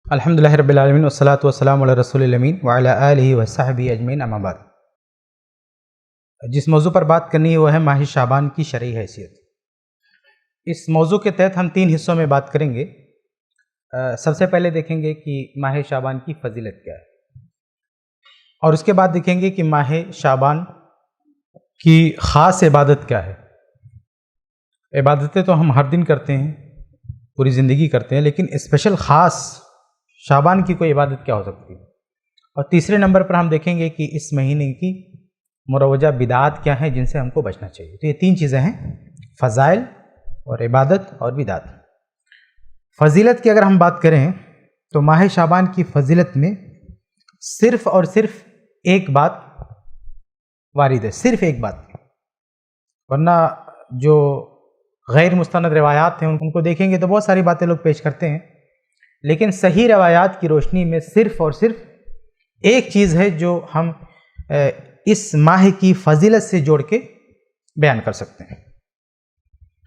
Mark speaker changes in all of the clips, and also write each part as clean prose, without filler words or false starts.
Speaker 1: الحمدللہ رب العالمین والصلاۃ والسلام علی رسول الامین وعلی آلہ وصحبہ اجمعین اما بعد۔ جس موضوع پر بات کرنی ہے وہ ہے ماہ شعبان کی شرعی حیثیت۔ اس موضوع کے تحت ہم 3 حصوں میں بات کریں گے۔ سب سے پہلے دیکھیں گے کہ ماہ شعبان کی فضیلت کیا ہے، اور اس کے بعد دیکھیں گے کہ ماہ شعبان کی خاص عبادت کیا ہے۔ عبادتیں تو ہم ہر دن کرتے ہیں، پوری زندگی کرتے ہیں، لیکن اسپیشل خاص شعبان کی کوئی عبادت کیا ہو سکتی ہے۔ اور تیسرے نمبر پر ہم دیکھیں گے کہ اس مہینے کی مروجہ بدعات کیا ہیں جن سے ہم کو بچنا چاہیے۔ تو یہ 3 چیزیں ہیں، فضائل اور عبادت اور بدعات۔ فضیلت کی اگر ہم بات کریں تو ماہ شعبان کی فضیلت میں صرف اور صرف ایک بات وارد ہے، صرف ایک بات، ورنہ جو غیر مستند روایات ہیں ان کو دیکھیں گے تو بہت ساری باتیں لوگ پیش کرتے ہیں، لیکن صحیح روایات کی روشنی میں صرف اور صرف ایک چیز ہے جو ہم اس ماہ کی فضیلت سے جوڑ کے بیان کر سکتے ہیں۔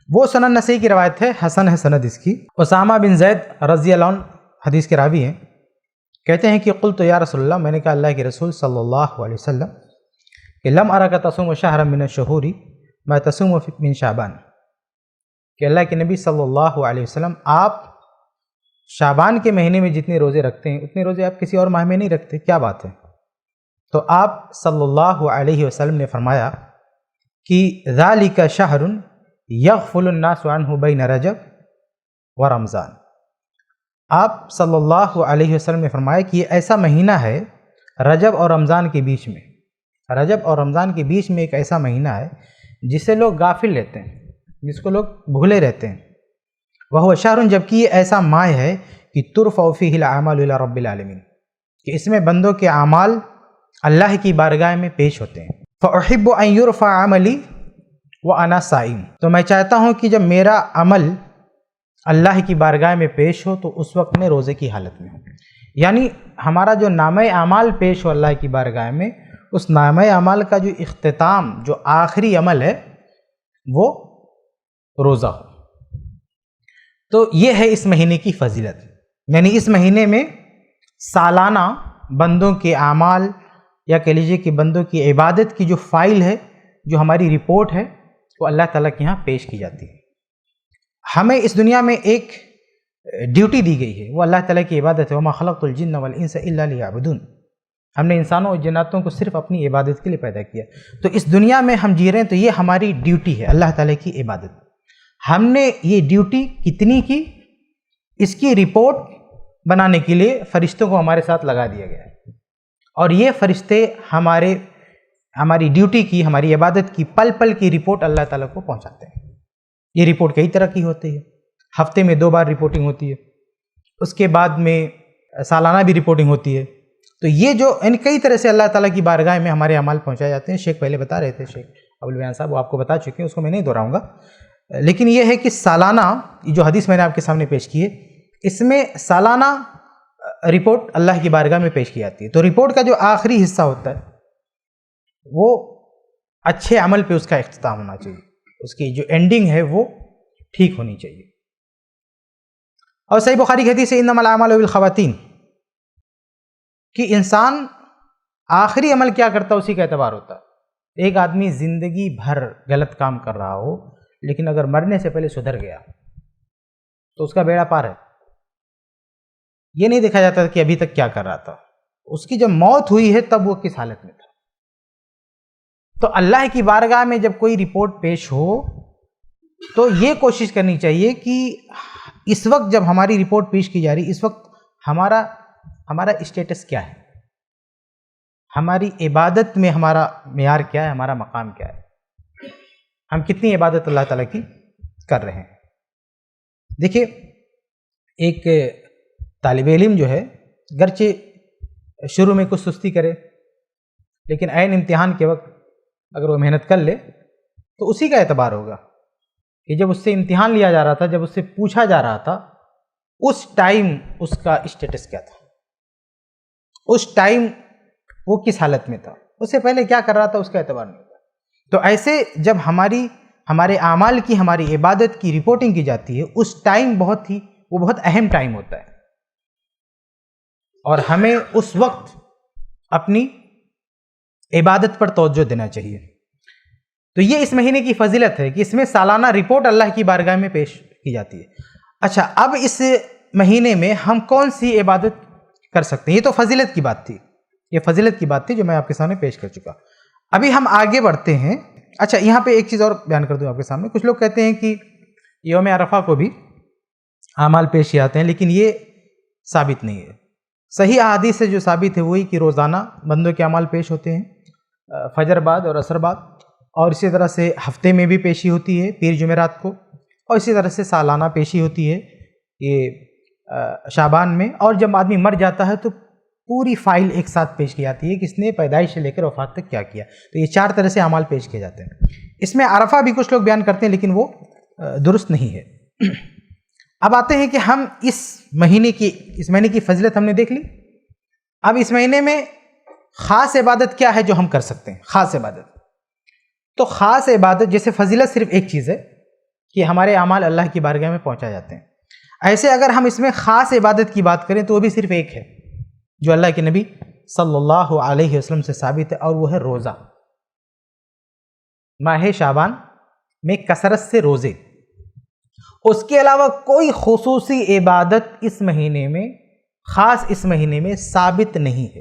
Speaker 1: وہ سنن نسائی کی روایت ہے، حسن ہے سند اس کی۔ اسامہ بن زید رضی اللہ عنہ حدیث کے راوی ہیں، کہتے ہیں کہ قلت یا رسول اللہ، میں نے کہا اللہ کے رسول صلی اللہ علیہ وسلم کہ لم ارک تصوم شہرا من الشہور ما تصوم من شعبان، کہ اللہ کے نبی صلی اللہ علیہ وسلم آپ شعبان کے مہینے میں جتنے روزے رکھتے ہیں اتنے روزے آپ کسی اور ماہ میں نہیں رکھتے، کیا بات ہے؟ تو آپ صلی اللہ علیہ وسلم نے فرمایا کہ ذالک شہر یغفل الناس عنہ بین رجب و رمضان۔ آپ صلی اللہ علیہ وسلم نے فرمایا کہ یہ ایسا مہینہ ہے رجب اور رمضان کے بیچ میں، رجب اور رمضان کے بیچ میں ایک ایسا مہینہ ہے جسے لوگ غافل لیتے ہیں، جس کو لوگ بھولے رہتے ہیں۔ وہ شہر، جبکہ یہ ایسا ماہ ہے کہ ترفع فیہ الاعمال الی رب العالمین، کہ اس میں بندوں کے اعمال اللہ کی بارگاہ میں پیش ہوتے ہیں۔ فاحب ان یرفع عملی وانا صائم، تو میں چاہتا ہوں کہ جب میرا عمل اللہ کی بارگاہ میں پیش ہو تو اس وقت میں روزے کی حالت میں ہوں، یعنی ہمارا جو نامہ اعمال پیش ہو اللہ کی بارگاہ میں، اس نامہ اعمال کا جو اختتام، جو آخری عمل ہے وہ روزہ ہو۔ تو یہ ہے اس مہینے کی فضیلت، یعنی اس مہینے میں سالانہ بندوں کے اعمال، یا کہہ لیجیے کہ بندوں کی عبادت کی جو فائل ہے، جو ہماری رپورٹ ہے، وہ اللہ تعالیٰ کے یہاں پیش کی جاتی ہے۔ ہمیں اس دنیا میں ایک ڈیوٹی دی گئی ہے، وہ اللہ تعالیٰ کی عبادت ہے۔ وما خلقت الجن والانس الا لیعبدون، ہم نے انسانوں اور جناتوں کو صرف اپنی عبادت کے لیے پیدا کیا۔ تو اس دنیا میں ہم جی رہے ہیں تو یہ ہماری ڈیوٹی ہے، اللہ تعالیٰ کی عبادت۔ ہم نے یہ ڈیوٹی کتنی کی، اس کی رپورٹ بنانے کے لیے فرشتوں کو ہمارے ساتھ لگا دیا گیا ہے، اور یہ فرشتے ہماری ڈیوٹی کی، ہماری عبادت کی پل پل کی رپورٹ اللہ تعالیٰ کو پہنچاتے ہیں۔ یہ رپورٹ کئی طرح کی ہوتی ہے، ہفتے میں 2 بار رپورٹنگ ہوتی ہے، اس کے بعد میں سالانہ بھی رپورٹنگ ہوتی ہے۔ تو یہ جو کئی طرح سے اللہ تعالیٰ کی بارگاہ میں ہمارے اعمال پہنچائے جاتے ہیں۔ شیخ پہلے بتا رہے تھے، شیخ ابوالبیان صاحب، وہ آپ کو بتا چکے ہیں، اس کو میں نہیں دہراؤں گا، لیکن یہ ہے کہ سالانہ جو حدیث میں نے آپ کے سامنے پیش کی ہے، اس میں سالانہ رپورٹ اللہ کی بارگاہ میں پیش کی جاتی ہے۔ تو رپورٹ کا جو آخری حصہ ہوتا ہے وہ اچھے عمل پہ اس کا اختتام ہونا چاہیے، اس کی جو اینڈنگ ہے وہ ٹھیک ہونی چاہیے۔ اور صحیح بخاری کی حدیث ہے انما الاعمال بالخواتین، کہ انسان آخری عمل کیا کرتا ہے اسی کا اعتبار ہوتا ہے۔ ایک آدمی زندگی بھر غلط کام کر رہا ہو، لیکن اگر مرنے سے پہلے سدھر گیا تو اس کا بیڑا پار ہے۔ یہ نہیں دیکھا جاتا کہ ابھی تک کیا کر رہا تھا، اس کی جب موت ہوئی ہے تب وہ کس حالت میں تھا۔ تو اللہ کی بارگاہ میں جب کوئی رپورٹ پیش ہو تو یہ کوشش کرنی چاہیے کہ اس وقت جب ہماری رپورٹ پیش کی جا رہی، اس وقت ہمارا اسٹیٹس کیا ہے، ہماری عبادت میں ہمارا معیار کیا ہے، ہمارا مقام کیا ہے، ہم کتنی عبادت اللہ تعالیٰ کی کر رہے ہیں۔ دیکھیے، ایک طالب علم جو ہے گرچہ شروع میں کچھ سستی کرے، لیکن عین امتحان کے وقت اگر وہ محنت کر لے تو اسی کا اعتبار ہوگا کہ جب اس سے امتحان لیا جا رہا تھا، جب اس سے پوچھا جا رہا تھا، اس ٹائم اس کا اسٹیٹس کیا تھا، اس ٹائم وہ کس حالت میں تھا، اس سے پہلے کیا کر رہا تھا، اس کا اعتبار نہیں ہوتا۔ تو ایسے جب ہمارے اعمال کی، ہماری عبادت کی رپورٹنگ کی جاتی ہے، اس ٹائم وہ بہت اہم ٹائم ہوتا ہے۔ اور ہمیں اس وقت اپنی عبادت پر توجہ دینا چاہیے۔ تو یہ اس مہینے کی فضیلت ہے کہ اس میں سالانہ رپورٹ اللہ کی بارگاہ میں پیش کی جاتی ہے۔ اچھا، اب اس مہینے میں ہم کون سی عبادت کر سکتے ہیں؟ یہ تو فضیلت کی بات تھی، یہ فضیلت کی بات تھی جو میں آپ کے سامنے پیش کر چکا۔ ابھی ہم آگے بڑھتے ہیں۔ اچھا، یہاں پہ ایک چیز اور بیان کر دوں آپ کے سامنے۔ کچھ لوگ کہتے ہیں کہ یوم عرفہ کو بھی اعمال پیش کیے جاتے ہیں، لیکن یہ ثابت نہیں ہے۔ صحیح احادیث سے جو ثابت ہے وہی کہ روزانہ بندوں کے اعمال پیش ہوتے ہیں، فجر بعد اور عصر بعد، اور اسی طرح سے ہفتے میں بھی پیشی ہوتی ہے پیر جمعرات کو، اور اسی طرح سے سالانہ پیشی ہوتی ہے یہ شعبان میں، اور جب آدمی مر جاتا ہے تو پوری فائل ایک ساتھ پیش کی جاتی ہے کہ اس نے پیدائش سے لے کر وفات تک کیا کیا۔ تو یہ 4 طرح سے اعمال پیش کیے جاتے ہیں۔ اس میں عرفہ بھی کچھ لوگ بیان کرتے ہیں، لیکن وہ درست نہیں ہے۔ اب آتے ہیں کہ ہم اس مہینے کی فضیلت ہم نے دیکھ لی۔ اب اس مہینے میں خاص عبادت کیا ہے جو ہم کر سکتے ہیں؟ خاص عبادت تو خاص عبادت جیسے فضیلت صرف ایک چیز ہے کہ ہمارے اعمال اللہ کی بارگاہ میں پہنچا جاتے ہیں۔ ایسے اگر ہم اس میں خاص عبادت کی بات کریں تو وہ بھی صرف ایک ہے جو اللہ کے نبی صلی اللہ علیہ وسلم سے ثابت ہے، اور وہ ہے روزہ۔ ماہ شعبان میں کثرت سے روزے، اس کے علاوہ کوئی خصوصی عبادت اس مہینے میں، خاص اس مہینے میں ثابت نہیں ہے۔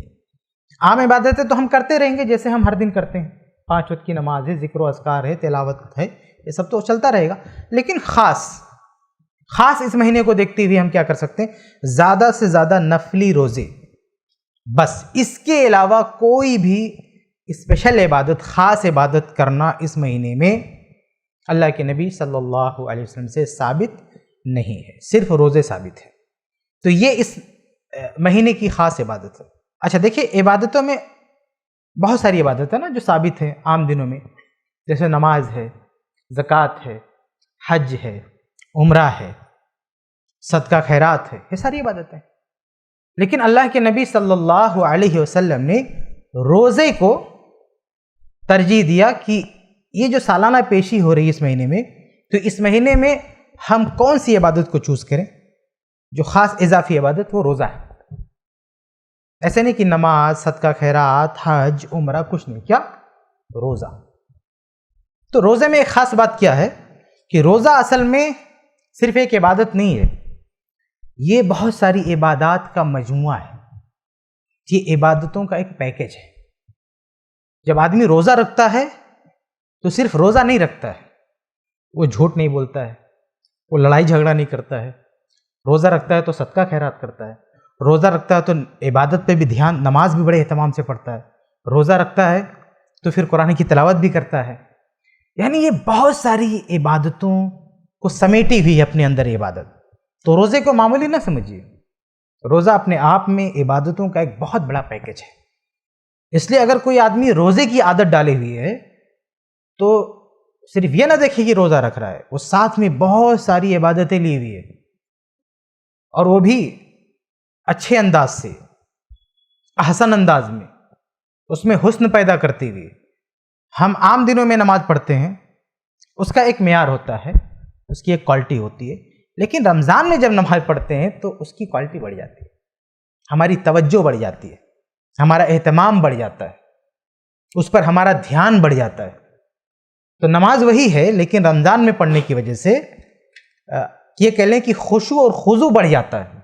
Speaker 1: عام عبادتیں تو ہم کرتے رہیں گے جیسے ہم ہر دن کرتے ہیں، 5 وقت کی نماز ہے، ذکر و اذکار ہے، تلاوت ہے، یہ سب تو چلتا رہے گا۔ لیکن خاص اس مہینے کو دیکھتے ہوئے ہم کیا کر سکتے ہیں؟ زیادہ سے زیادہ نفلی روزے، بس اس کے علاوہ کوئی بھی اسپیشل عبادت، خاص عبادت کرنا اس مہینے میں اللہ کے نبی صلی اللہ علیہ وسلم سے ثابت نہیں ہے، صرف روزے ثابت ہے۔ تو یہ اس مہینے کی خاص عبادت ہے۔ اچھا دیکھیے، عبادتوں میں بہت ساری عبادت ہے نا جو ثابت ہیں عام دنوں میں، جیسے نماز ہے، زکوٰۃ ہے، حج ہے، عمرہ ہے، صدقہ خیرات ہے، یہ ساری عبادتیں۔ لیکن اللہ کے نبی صلی اللہ علیہ وسلم نے روزے کو ترجیح دیا کہ یہ جو سالانہ پیشی ہو رہی ہے اس مہینے میں، تو اس مہینے میں ہم کون سی عبادت کو چوز کریں؟ جو خاص اضافی عبادت وہ روزہ ہے۔ ایسے نہیں کہ نماز، صدقہ خیرات، حج، عمرہ کچھ نہیں، کیا؟ روزہ۔ تو روزے میں ایک خاص بات کیا ہے کہ روزہ اصل میں صرف ایک عبادت نہیں ہے، یہ بہت ساری عبادات کا مجموعہ ہے، یہ عبادتوں کا ایک پیکج ہے۔ جب آدمی روزہ رکھتا ہے تو صرف روزہ نہیں رکھتا ہے، وہ جھوٹ نہیں بولتا ہے، وہ لڑائی جھگڑا نہیں کرتا ہے، روزہ رکھتا ہے تو صدقہ خیرات کرتا ہے، روزہ رکھتا ہے تو عبادت پہ بھی دھیان، نماز بھی بڑے اہتمام سے پڑھتا ہے، روزہ رکھتا ہے تو پھر قرآن کی تلاوت بھی کرتا ہے۔ یعنی یہ بہت ساری عبادتوں کو سمیٹی ہوئی ہے اپنے اندر عبادت۔ تو روزے کو معمولی نہ سمجھیے، روزہ اپنے آپ میں عبادتوں کا ایک بہت بڑا پیکج ہے۔ اس لیے اگر کوئی آدمی روزے کی عادت ڈالے ہوئی ہے تو صرف یہ نہ دیکھے کہ روزہ رکھ رہا ہے، وہ ساتھ میں بہت ساری عبادتیں لی ہوئی ہے، اور وہ بھی اچھے انداز سے، احسن انداز میں، اس میں حسن پیدا کرتے ہوئے۔ ہم عام دنوں میں نماز پڑھتے ہیں، اس کا ایک معیار ہوتا ہے، اس کی ایک کوالٹی ہوتی ہے، لیکن رمضان میں جب نماز پڑھتے ہیں تو اس کی کوالٹی بڑھ جاتی ہے، ہماری توجہ بڑھ جاتی ہے، ہمارا اہتمام بڑھ جاتا ہے، اس پر ہمارا دھیان بڑھ جاتا ہے۔ تو نماز وہی ہے، لیکن رمضان میں پڑھنے کی وجہ سے یہ کہہ لیں کہ خشوع اور خضوع بڑھ جاتا ہے۔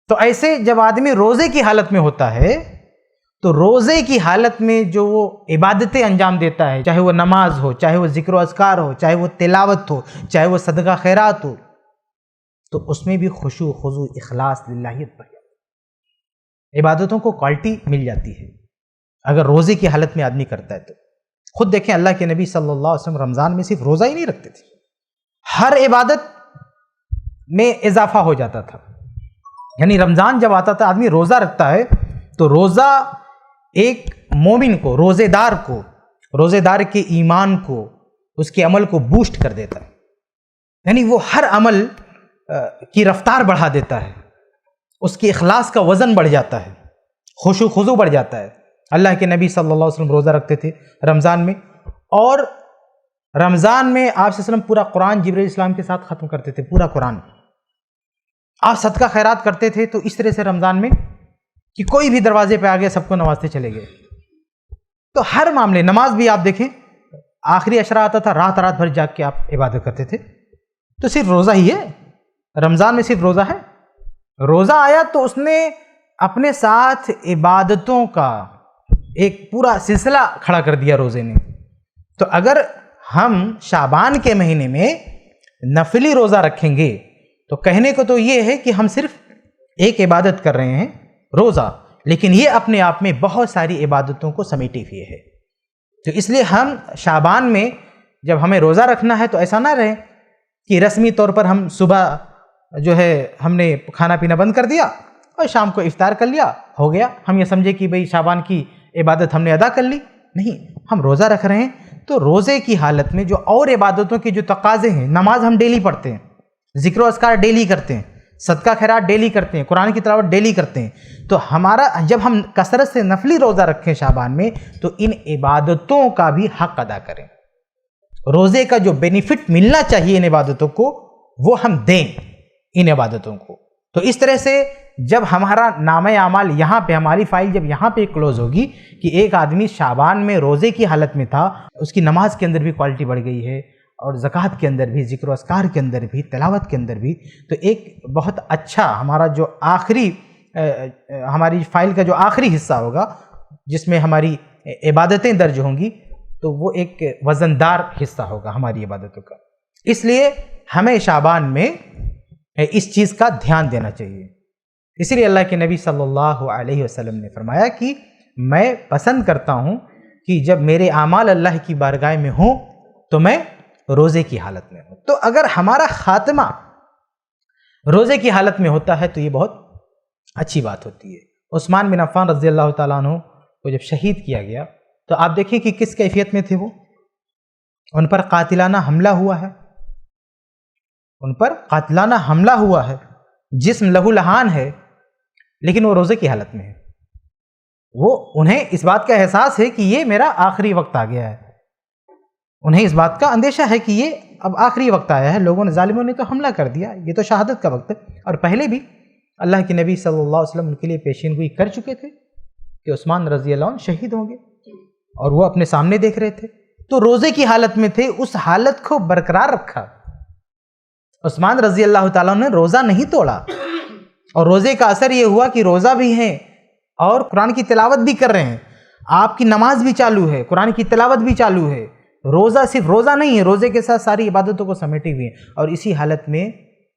Speaker 1: تو ایسے جب آدمی روزے کی حالت میں ہوتا ہے تو روزے کی حالت میں جو وہ عبادتیں انجام دیتا ہے، چاہے وہ نماز ہو، چاہے وہ ذکر و اذکار ہو، چاہے وہ تلاوت ہو، چاہے وہ صدقہ خیرات ہو، تو اس میں بھی خشوع، خضوع، اخلاص، للہیت بڑھ جاتی ہے، عبادتوں کو کوالٹی مل جاتی ہے اگر روزے کی حالت میں آدمی کرتا ہے۔ تو خود دیکھیں اللہ کے نبی صلی اللہ علیہ وسلم رمضان میں صرف روزہ ہی نہیں رکھتے تھے، ہر عبادت میں اضافہ ہو جاتا تھا۔ یعنی رمضان جب آتا تھا، آدمی روزہ رکھتا ہے تو روزہ ایک مومن کو، روزے دار کو، روزے دار کے ایمان کو، اس کے عمل کو بوسٹ کر دیتا ہے۔ یعنی وہ ہر عمل کی رفتار بڑھا دیتا ہے، اس کے اخلاص کا وزن بڑھ جاتا ہے، خشوع خضوع بڑھ جاتا ہے۔ اللہ کے نبی صلی اللہ علیہ وسلم روزہ رکھتے تھے رمضان میں، اور رمضان میں آپ صلی اللہ علیہ وسلم پورا قرآن جبرائیل السلام کے ساتھ ختم کرتے تھے، پورا قرآن۔ آپ صدقہ خیرات کرتے تھے تو اس طرح سے رمضان میں کہ کوئی بھی دروازے پہ آ گیا سب کو نوازتے چلے گئے. تو ہر معاملے, نماز بھی آپ دیکھیں آخری عشرہ آتا تھا, رات رات بھر جاگ کے آپ عبادت کرتے تھے. تو صرف روزہ ہی ہے, رمضان میں صرف روزہ ہے. روزہ آیا تو اس نے اپنے ساتھ عبادتوں کا ایک پورا سلسلہ کھڑا کر دیا روزے نے. تو اگر ہم شعبان کے مہینے میں نفلی روزہ رکھیں گے تو کہنے کو تو یہ ہے کہ ہم صرف ایک عبادت کر رہے ہیں روزہ, لیکن یہ اپنے آپ میں بہت ساری عبادتوں کو سمیٹے ہوئے ہے. تو اس لیے ہم شعبان میں جب ہمیں روزہ رکھنا ہے تو ایسا نہ رہے کہ رسمی طور پر ہم صبح جو ہے ہم نے کھانا پینا بند کر دیا اور شام کو افطار کر لیا, ہو گیا, ہم یہ سمجھے کہ بھئی شعبان کی عبادت ہم نے ادا کر لی. نہیں, ہم روزہ رکھ رہے ہیں تو روزے کی حالت میں جو اور عبادتوں کے جو تقاضے ہیں, نماز ہم ڈیلی پڑھتے ہیں, ذکر و اذکار ڈیلی کرتے ہیں, صدقہ خیرات ڈیلی کرتے ہیں, قرآن کی تلاوت ڈیلی کرتے ہیں, تو ہمارا جب ہم کثرت سے نفلی روزہ رکھیں شعبان میں تو ان عبادتوں کا بھی حق ادا کریں. روزے کا جو بینیفٹ ملنا چاہیے ان عبادتوں کو وہ ہم دیں ان عبادتوں کو. تو اس طرح سے جب ہمارا نامہ اعمال یہاں پہ, ہماری فائل جب یہاں پہ کلوز ہوگی کہ ایک آدمی شعبان میں روزے کی حالت میں تھا, اس کی نماز کے اندر بھی کوالٹی بڑھ گئی ہے اور زکوٰۃ کے اندر بھی, ذکر و اذکار کے اندر بھی, تلاوت کے اندر بھی, تو ایک بہت اچھا ہمارا جو آخری ہماری فائل کا جو آخری حصہ ہوگا جس میں ہماری عبادتیں درج ہوں گی تو وہ ایک وزندار حصہ ہوگا ہماری عبادتوں کا. اس لیے ہمیں شعبان میں اس چیز کا دھیان دینا چاہیے. اسی لیے اللہ کے نبی صلی اللہ علیہ وسلم نے فرمایا کہ میں پسند کرتا ہوں کہ جب میرے اعمال اللہ کی بارگاہ میں ہوں تو میں روزے کی حالت میں ہوں. تو اگر ہمارا خاتمہ روزے کی حالت میں ہوتا ہے تو یہ بہت اچھی بات ہوتی ہے. عثمان بن عفان رضی اللہ تعالیٰ عنہ کو جب شہید کیا گیا تو آپ دیکھیں کہ کس کیفیت میں تھے وہ, ان پر قاتلانہ حملہ ہوا ہے, ان پر قاتلانہ حملہ ہوا ہے, جسم لہو لہان ہے, لیکن وہ روزے کی حالت میں ہے. وہ انہیں اس بات کا احساس ہے کہ یہ میرا آخری وقت آ گیا ہے, انہیں اس بات کا اندیشہ ہے کہ یہ اب آخری وقت آیا ہے, لوگوں نے, ظالموں نے تو حملہ کر دیا, یہ تو شہادت کا وقت ہے. اور پہلے بھی اللہ کے نبی صلی اللہ علیہ وسلم ان کے لیے پیشین گوئی کر چکے تھے کہ عثمان رضی اللہ عنہ شہید ہوں گے, اور وہ اپنے سامنے دیکھ رہے تھے. تو روزے کی حالت میں تھے, اس حالت کو برقرار رکھا. عثمان رضی اللہ تعالیٰ نے روزہ نہیں توڑا, اور روزے کا اثر یہ ہوا کہ روزہ بھی ہیں اور قرآن کی تلاوت بھی کر رہے ہیں, آپ کی نماز بھی چالو ہے, قرآن کی تلاوت بھی چالو ہے. روزہ صرف روزہ نہیں ہے, روزے کے ساتھ ساری عبادتوں کو سمیٹے ہوئے ہیں, اور اسی حالت میں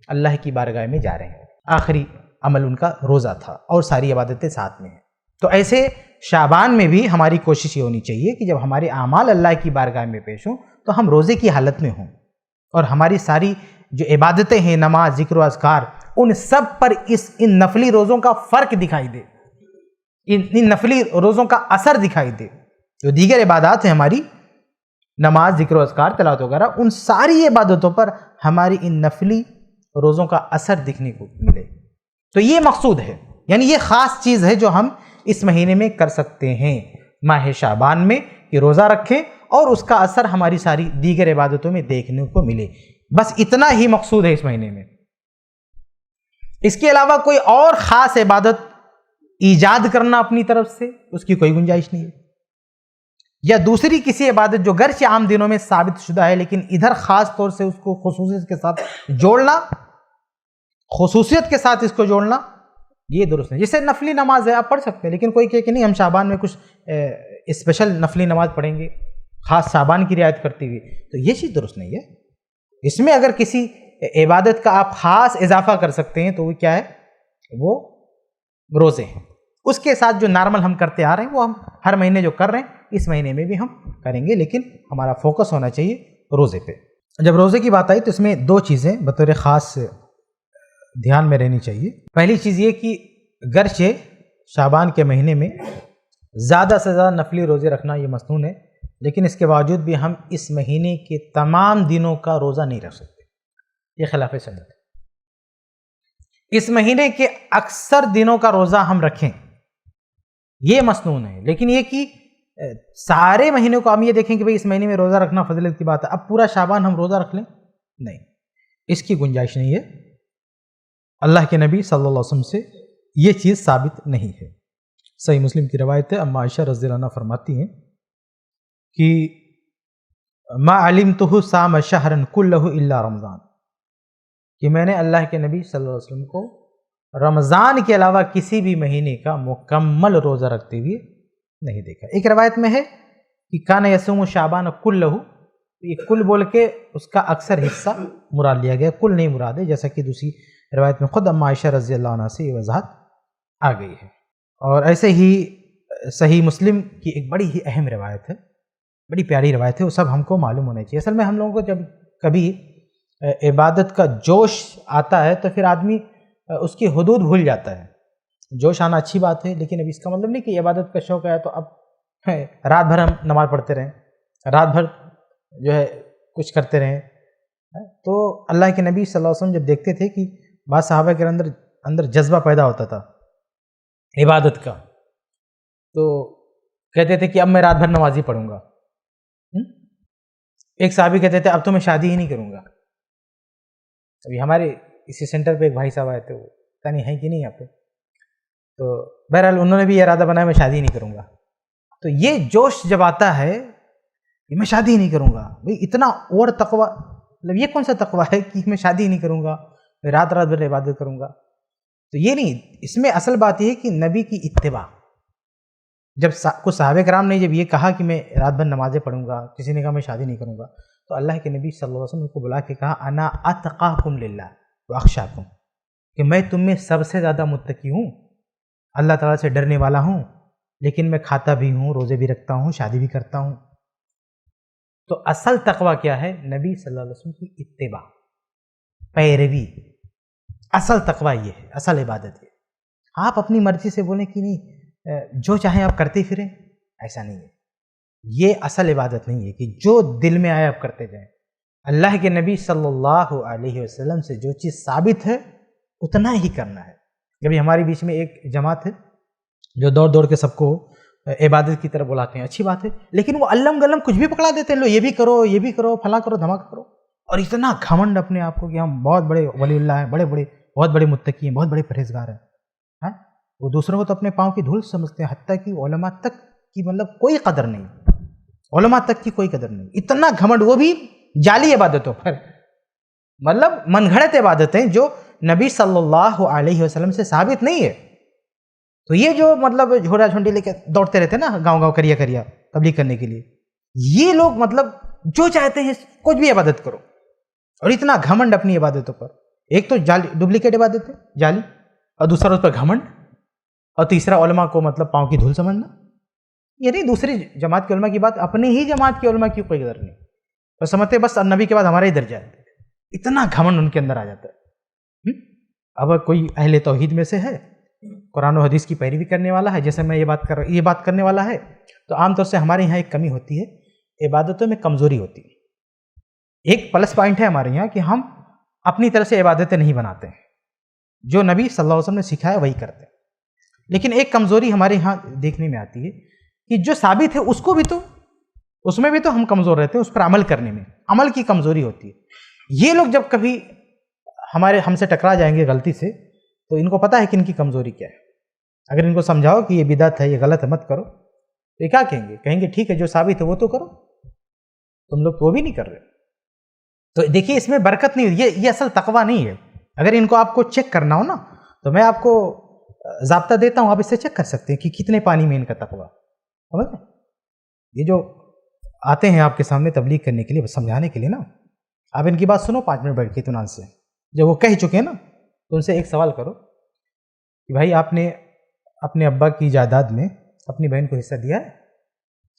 Speaker 1: اللہ کی بارگاہ میں جا رہے ہیں. آخری عمل ان کا روزہ تھا اور ساری عبادتیں ساتھ میں ہیں. تو ایسے شعبان میں بھی ہماری کوشش یہ ہونی چاہیے کہ جب ہمارے اعمال اللہ کی بارگاہ میں پیش ہوں تو ہم روزے کی حالت میں ہوں, اور ہماری ساری جو عبادتیں ہیں, نماز, ذکر و اذکار, ان سب پر ان نفلی روزوں کا فرق دکھائی دے, ان نفلی روزوں کا اثر دکھائی دے. جو دیگر عبادات ہیں ہماری, نماز, ذکر و اذکار, تلاوت وغیرہ, ان ساری عبادتوں پر ہماری ان نفلی روزوں کا اثر دکھنے کو ملے. تو یہ مقصود ہے, یعنی یہ خاص چیز ہے جو ہم اس مہینے میں کر سکتے ہیں ماہ شعبان میں, کہ روزہ رکھیں اور اس کا اثر ہماری ساری دیگر عبادتوں میں دیکھنے کو ملے. بس اتنا ہی مقصود ہے اس مہینے میں. اس کے علاوہ کوئی اور خاص عبادت ایجاد کرنا اپنی طرف سے اس کی کوئی گنجائش نہیں ہے, یا دوسری کسی عبادت جو گرچہ عام دنوں میں ثابت شدہ ہے لیکن ادھر خاص طور سے اس کو خصوصیت کے ساتھ جوڑنا, خصوصیت کے ساتھ اس کو جوڑنا, یہ درست نہیں. جیسے نفلی نماز ہے, آپ پڑھ سکتے ہیں, لیکن کوئی کہ نہیں ہم شعبان میں کچھ اسپیشل نفلی نماز پڑھیں گے خاص شعبان کی رعایت کرتے ہوئے, تو یہ چیز درست نہیں ہے. اس میں اگر کسی عبادت کا آپ خاص اضافہ کر سکتے ہیں تو وہ کیا ہے, وہ روزے ہیں. اس کے ساتھ جو نارمل ہم کرتے آ رہے ہیں وہ ہم ہر مہینے جو کر رہے ہیں اس مہینے میں بھی ہم کریں گے, لیکن ہمارا فوکس ہونا چاہیے روزے پہ. جب روزے کی بات آئی تو اس میں دو چیزیں بطور خاص دھیان میں رہنی چاہیے. پہلی چیز یہ کہ گرچہ شعبان کے مہینے میں زیادہ سے زیادہ نفلی روزے رکھنا یہ مسنون ہے, لیکن اس کے باوجود بھی ہم اس مہینے کے تمام دنوں کا روزہ نہیں رکھ سکتے, یہ خلاف سنت ہے. اس مہینے کے اکثر دنوں کا روزہ ہم رکھیں یہ مسنون ہے, لیکن یہ کہ سارے مہینوں کو ہم یہ دیکھیں کہ بھئی اس مہینے میں روزہ رکھنا فضیلت کی بات ہے, اب پورا شعبان ہم روزہ رکھ لیں, نہیں, اس کی گنجائش نہیں ہے. اللہ کے نبی صلی اللہ علیہ وسلم سے یہ چیز ثابت نہیں ہے۔ صحیح مسلم کی روایت ہے، اما عائشہ رضی اللہ عنہ فرماتی ہیں کہ ما علمتہ صام شہرا کلہ الا رمضان، کہ میں نے اللہ کے نبی صلی اللہ علیہ وسلم کو رمضان کے علاوہ کسی بھی مہینے کا مکمل روزہ رکھتے ہوئے نہیں دیکھا۔ ایک روایت میں ہے کہ کان یصوم شعبان کلہ، یہ کل بول کے اس کا اکثر حصہ مراد لیا گیا، کل نہیں مراد ہے، جیسا کہ دوسری روایت میں خود اما عائشہ رضی اللہ عنہ سے یہ وضاحت آ گئی ہے۔ اور ایسے ہی صحیح مسلم کی ایک بڑی ہی اہم روایت ہے، بڑی پیاری روایت ہے، وہ سب ہم کو معلوم ہونا چاہیے۔ اصل میں ہم لوگوں کو جب کبھی عبادت کا جوش آتا ہے تو پھر آدمی اس کی حدود بھول جاتا ہے۔ جوش آنا اچھی بات ہے، لیکن اب اس کا مطلب نہیں کہ عبادت کا شوق ہے تو اب رات بھر ہم نماز پڑھتے رہیں، رات بھر جو ہے کچھ کرتے رہیں۔ تو اللہ کے نبی صلی اللہ علیہ وسلم جب دیکھتے تھے کہ بعض صحابہ کے اندر جذبہ پیدا ہوتا تھا عبادت کا، تو کہتے تھے کہ اب میں رات بھر نماز ہی پڑھوں گا۔ ایک صحابی کہتے تھے اب تو میں شادی ہی نہیں کروں گا۔ ابھی ہمارے اسی سینٹر پہ ایک بھائی صاحب آئے تھے، وہ پتہ نہیں ہیں کہ نہیں یہاں پہ، تو بہرحال انہوں نے بھی یہ ارادہ بنایا میں شادی ہی نہیں کروں گا۔ تو یہ جوش جب آتا ہے کہ میں شادی ہی نہیں کروں گا، بھئی اتنا اور تقوی، مطلب یہ کون سا تقوی ہے کہ میں شادی ہی نہیں کروں گا، میں رات بھر عبادت کروں گا؟ تو یہ نہیں، اس میں اصل بات یہ ہے کہ نبی کی اتباع۔ جب کچھ صحابہ کرام نے جب یہ کہا کہ میں رات بھر نمازیں پڑھوں گا، کسی نے کہا میں شادی نہیں کروں گا، تو اللہ کے نبی صلی اللہ علیہ وسلم کو بلا کے کہا انا اتقاکم للہ واخشاکم، کہ میں تم میں سب سے زیادہ متقی ہوں، اللہ تعالیٰ سے ڈرنے والا ہوں، لیکن میں کھاتا بھی ہوں، روزے بھی رکھتا ہوں، شادی بھی کرتا ہوں۔ تو اصل تقوی کیا ہے؟ نبی صلی اللہ علیہ وسلم کی اتباع، پیروی، اصل تقوی یہ ہے، اصل عبادت ہے۔ آپ اپنی مرضی سے بولیں کہ نہیں جو چاہیں آپ کرتے پھریں، ایسا نہیں ہے، یہ اصل عبادت نہیں ہے کہ جو دل میں آئے آپ کرتے جائیں۔ اللہ کے نبی صلی اللہ علیہ وسلم سے جو چیز ثابت ہے اتنا ہی کرنا ہے۔ کبھی ہمارے بیچ میں ایک جماعت ہے جو دوڑ دوڑ کے سب کو عبادت کی طرف بلاتے ہیں، اچھی بات ہے، لیکن وہ علم گلم کچھ بھی پکڑا دیتے ہیں، لو یہ بھی کرو، یہ بھی کرو، فلاں کرو، دھماکہ کرو، اور اتنا گھمنڈ اپنے آپ کو کہ ہم بہت بڑے ولی اللہ ہیں، بہت بڑے متقی ہیں، بہت بڑے پرہیزگار ہیں۔ وہ دوسروں کو تو اپنے پاؤں کی دھول سمجھتے ہیں، حتیٰ کہ علماء تک کی مطلب کوئی قدر نہیں، علماء تک کی کوئی قدر نہیں، اتنا گھمنڈ، وہ بھی جعلی عبادتوں پر، مطلب من گھڑت عبادتیں جو نبی صلی اللہ علیہ وسلم سے ثابت نہیں ہے۔ تو یہ جو مطلب جھوڑا جھنڈی لے کے دوڑتے رہتے ہیں نا گاؤں گاؤں کریا تبلیغ کرنے کے لیے، یہ لوگ مطلب جو چاہتے ہیں کچھ بھی عبادت کرو، اور اتنا گھمنڈ اپنی عبادتوں پر۔ ایک تو جعلی ڈپلیکیٹ عبادت ہے، جعلی، اور دوسرا اس پر گھمنڈ، اور تیسرا علماء کو مطلب پاؤں کی دھول سمجھنا۔ یہ نہیں دوسری جماعت کے علماء کی بات، اپنی ہی جماعت کے علماء کی کوئی قدر نہیں، تو سمجھتے بس نبی کے بعد ہمارا ہی درجہ ہے، اتنا گھمنڈ ان کے اندر آ جاتا ہے۔ اب کوئی اہل توحید میں سے ہے، قرآن و حدیث کی پیروی کرنے والا ہے، جیسے میں یہ بات کرنے والا ہے، تو عام طور سے ہمارے یہاں ایک کمی ہوتی ہے، عبادتوں میں کمزوری ہوتی ہے۔ ایک پلس پوائنٹ ہے ہمارے یہاں کہ ہم اپنی طرف سے عبادتیں نہیں بناتے ہیں، جو نبی صلی اللہ علیہ وسلم نے سکھایا وہی کرتے ہیں۔ لیکن ایک کمزوری ہمارے یہاں دیکھنے میں آتی ہے کہ جو ثابت ہے اس میں بھی تو ہم کمزور رہتے ہیں، اس پر عمل کرنے میں عمل کی کمزوری ہوتی ہے۔ یہ لوگ جب کبھی ہم سے ٹکرا جائیں گے غلطی سے، تو ان کو پتہ ہے کہ ان کی کمزوری کیا ہے۔ اگر ان کو سمجھاؤ کہ یہ بدعت ہے، یہ غلط ہے، مت کرو، تو یہ کیا کہیں گے ٹھیک ہے جو ثابت ہے وہ تو کرو، تم لوگ تو وہ بھی نہیں کر رہے۔ تو دیکھیے اس میں برکت نہیں ہوئی، یہ اصل تقویٰ نہیں ہے۔ اگر ان کو آپ کو چیک کرنا ہو نا تو میں آپ کو ضابطہ دیتا ہوں، آپ اس سے چیک کر سکتے ہیں کہ کتنے پانی میں ان کا تقویٰ، سمجھ لیں؟ یہ جو آتے ہیں آپ کے سامنے تبلیغ کرنے کے لیے، سمجھانے کے لیے نا، آپ ان کی بات سنو 5 منٹ بیٹھ کے اطمینان سے، جب وہ کہہ چکے ہیں نا تو ان سے ایک سوال کرو کہ بھائی آپ نے اپنے ابا کی جائیداد میں اپنی بہن کو حصہ دیا ہے؟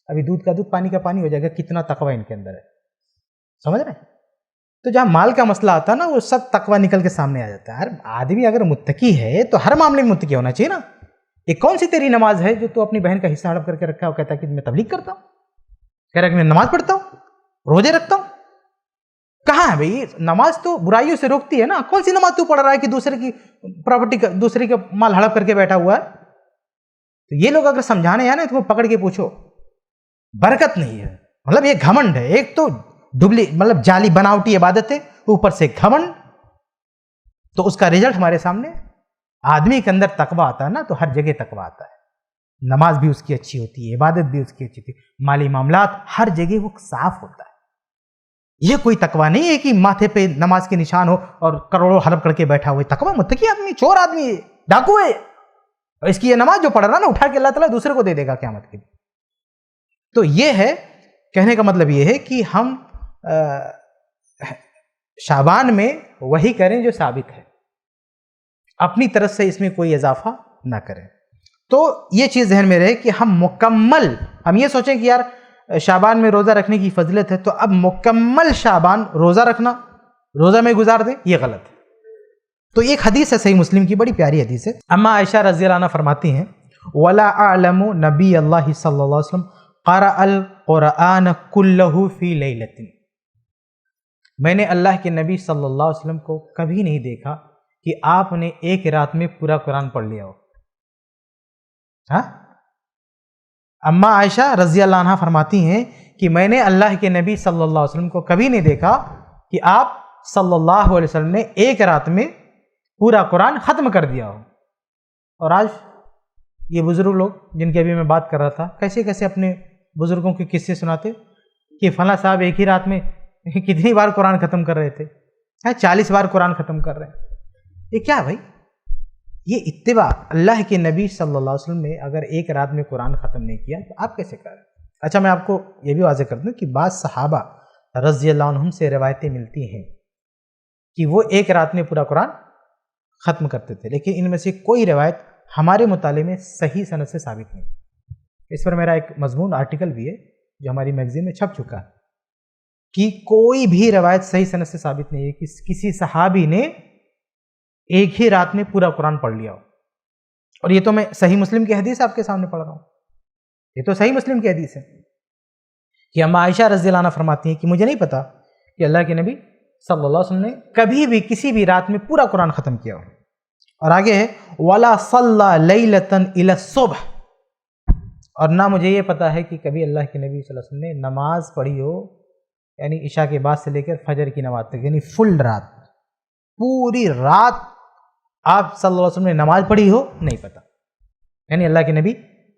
Speaker 1: ابھی دودھ کا دودھ پانی کا پانی ہو جائے گا، کتنا تقویٰ ان کے اندر ہے، سمجھ رہے ہیں؟ تو جہاں مال کا مسئلہ آتا ہے نا، وہ سب تقویٰ نکل کے سامنے آ جاتا ہے۔ ہر آدمی اگر متقی ہے تو ہر معاملے میں متقی ہونا چاہیے نا۔ یہ کون سی تیری نماز ہے جو تو اپنی بہن کا حصہ ہڑپ کر کے رکھا ہے، وہ کہتا ہے کہ میں تبلیغ کرتا ہوں، کہہ رہا ہے کہ میں نماز پڑھتا ہوں، روزے رکھتا ہوں؟ کہاں ہے بھائی؟ نماز تو برائیوں سے روکتی ہے نا، کون سی نماز تو پڑھ رہا ہے کہ دوسرے کی پراپرٹی کا، دوسرے کا مال ہڑپ کر کے بیٹھا ہوا ہے؟ تو یہ لوگ اگر سمجھانے آئے نا تو پکڑ کے پوچھو، برکت نہیں ہے۔ مطلب یہ گھمنڈ ہے، ایک تو مطلب جعلی بناوٹی عبادت ہے، اوپر سے گھمنڈ، تو اس کا رزلٹ ہمارے سامنے. آدمی کے اندر تقویٰ آتا ہے نا تو ہر جگہ تقویٰ آتا ہے. نماز بھی اس کی اچھی ہوتی ہے, عبادت بھی اس کی اچھی ہوتی ہے, مالی معاملات ہر جگہ وہ صاف ہوتا ہے. یہ کوئی تقویٰ نہیں ہے کہ ماتھے پہ نماز کے نشان ہو اور کروڑوں حلف کر کے بیٹھا ہوا ہے. تقویٰ متقی آدمی, چور آدمی ہے, ڈاکو ہے, اور اس کی یہ نماز جو پڑھ رہا نا اٹھا کے اللہ تعالیٰ دوسرے کو دے دے گا قیامت کے دن. تو یہ ہے کہنے کا مطلب, یہ ہے کہ ہم شعبان میں وہی کریں جو ثابت ہے, اپنی طرف سے اس میں کوئی اضافہ نہ کریں. تو یہ چیز ذہن میں رہے کہ ہم مکمل, ہم یہ سوچیں کہ یار شعبان میں روزہ رکھنے کی فضیلت ہے تو اب مکمل شعبان روزہ رکھنا, روزہ میں گزار دیں, یہ غلط ہے. تو ایک حدیث ہے صحیح مسلم کی, بڑی پیاری حدیث ہے. اما عائشہ رضی اللہ عنہ فرماتی ہیں, وَلَا أَعْلَمُ نَبِيَّ اللَّهِ صلی اللہ علیہ وسلم قَرَأَ الْقُرْآنَ كُلَّهُ فِي لَيْلَةٍ. میں نے اللہ کے نبی صلی اللہ علیہ وسلم کو کبھی نہیں دیکھا کہ آپ نے ایک رات میں پورا قرآن پڑھ لیا ہو. ہاں, اما عائشہ رضی اللہ عنہ فرماتی ہیں کہ میں نے اللہ کے نبی صلی اللہ علیہ وسلم کو کبھی نہیں دیکھا کہ آپ صلی اللہ علیہ وسلم نے ایک رات میں پورا قرآن ختم کر دیا ہو. اور آج یہ بزرگ لوگ جن کی ابھی میں بات کر رہا تھا, کیسے کیسے اپنے بزرگوں کے قصے سناتے کہ فلاں صاحب ایک ہی رات میں کتنی بار قرآن ختم کر رہے تھے, 40 بار قرآن ختم کر رہے ہیں. یہ کیا بھائی, یہ اتباع. اللہ کے نبی صلی اللہ علیہ وسلم نے اگر ایک رات میں قرآن ختم نہیں کیا تو آپ کیسے کر رہے ہیں؟ اچھا, میں آپ کو یہ بھی واضح کر دوں کہ بعض صحابہ رضی اللہ عنہم سے روایتیں ملتی ہیں کہ وہ ایک رات میں پورا قرآن ختم کرتے تھے, لیکن ان میں سے کوئی روایت ہمارے مطالعے میں صحیح سند سے ثابت نہیں. اس پر میرا ایک مضمون آرٹیکل بھی ہے جو ہماری میگزین میں چھپ چکا ہے کہ کوئی بھی روایت صحیح سند سے ثابت نہیں ہے کہ کسی صحابی نے ایک ہی رات میں پورا قرآن پڑھ لیا ہو. اور یہ تو میں صحیح مسلم کی حدیث آپ کے سامنے پڑھ رہا ہوں, یہ تو صحیح مسلم کی حدیث ہے کہ اما عائشہ رضی اللہ عنہ فرماتی ہیں کہ مجھے نہیں پتا کہ اللہ کے نبی صلی اللہ علیہ وسلم نے کبھی بھی کسی بھی رات میں پورا قرآن ختم کیا ہو. اور آگے ہے وَلَا صَلَّى لَيْلَةً إِلَى الصُّبْحِ, اور نہ مجھے یہ پتا ہے کہ کبھی اللہ کے نبی صلی اللہ علیہ وسلم نے نماز پڑھی ہو, یعنی عشاء کے بعد سے لے کر فجر کی نماز تک, یعنی فل رات, پوری رات آپ صلی اللہ علیہ وسلم نے نماز پڑھی ہو, نہیں پتا. یعنی اللہ کے نبی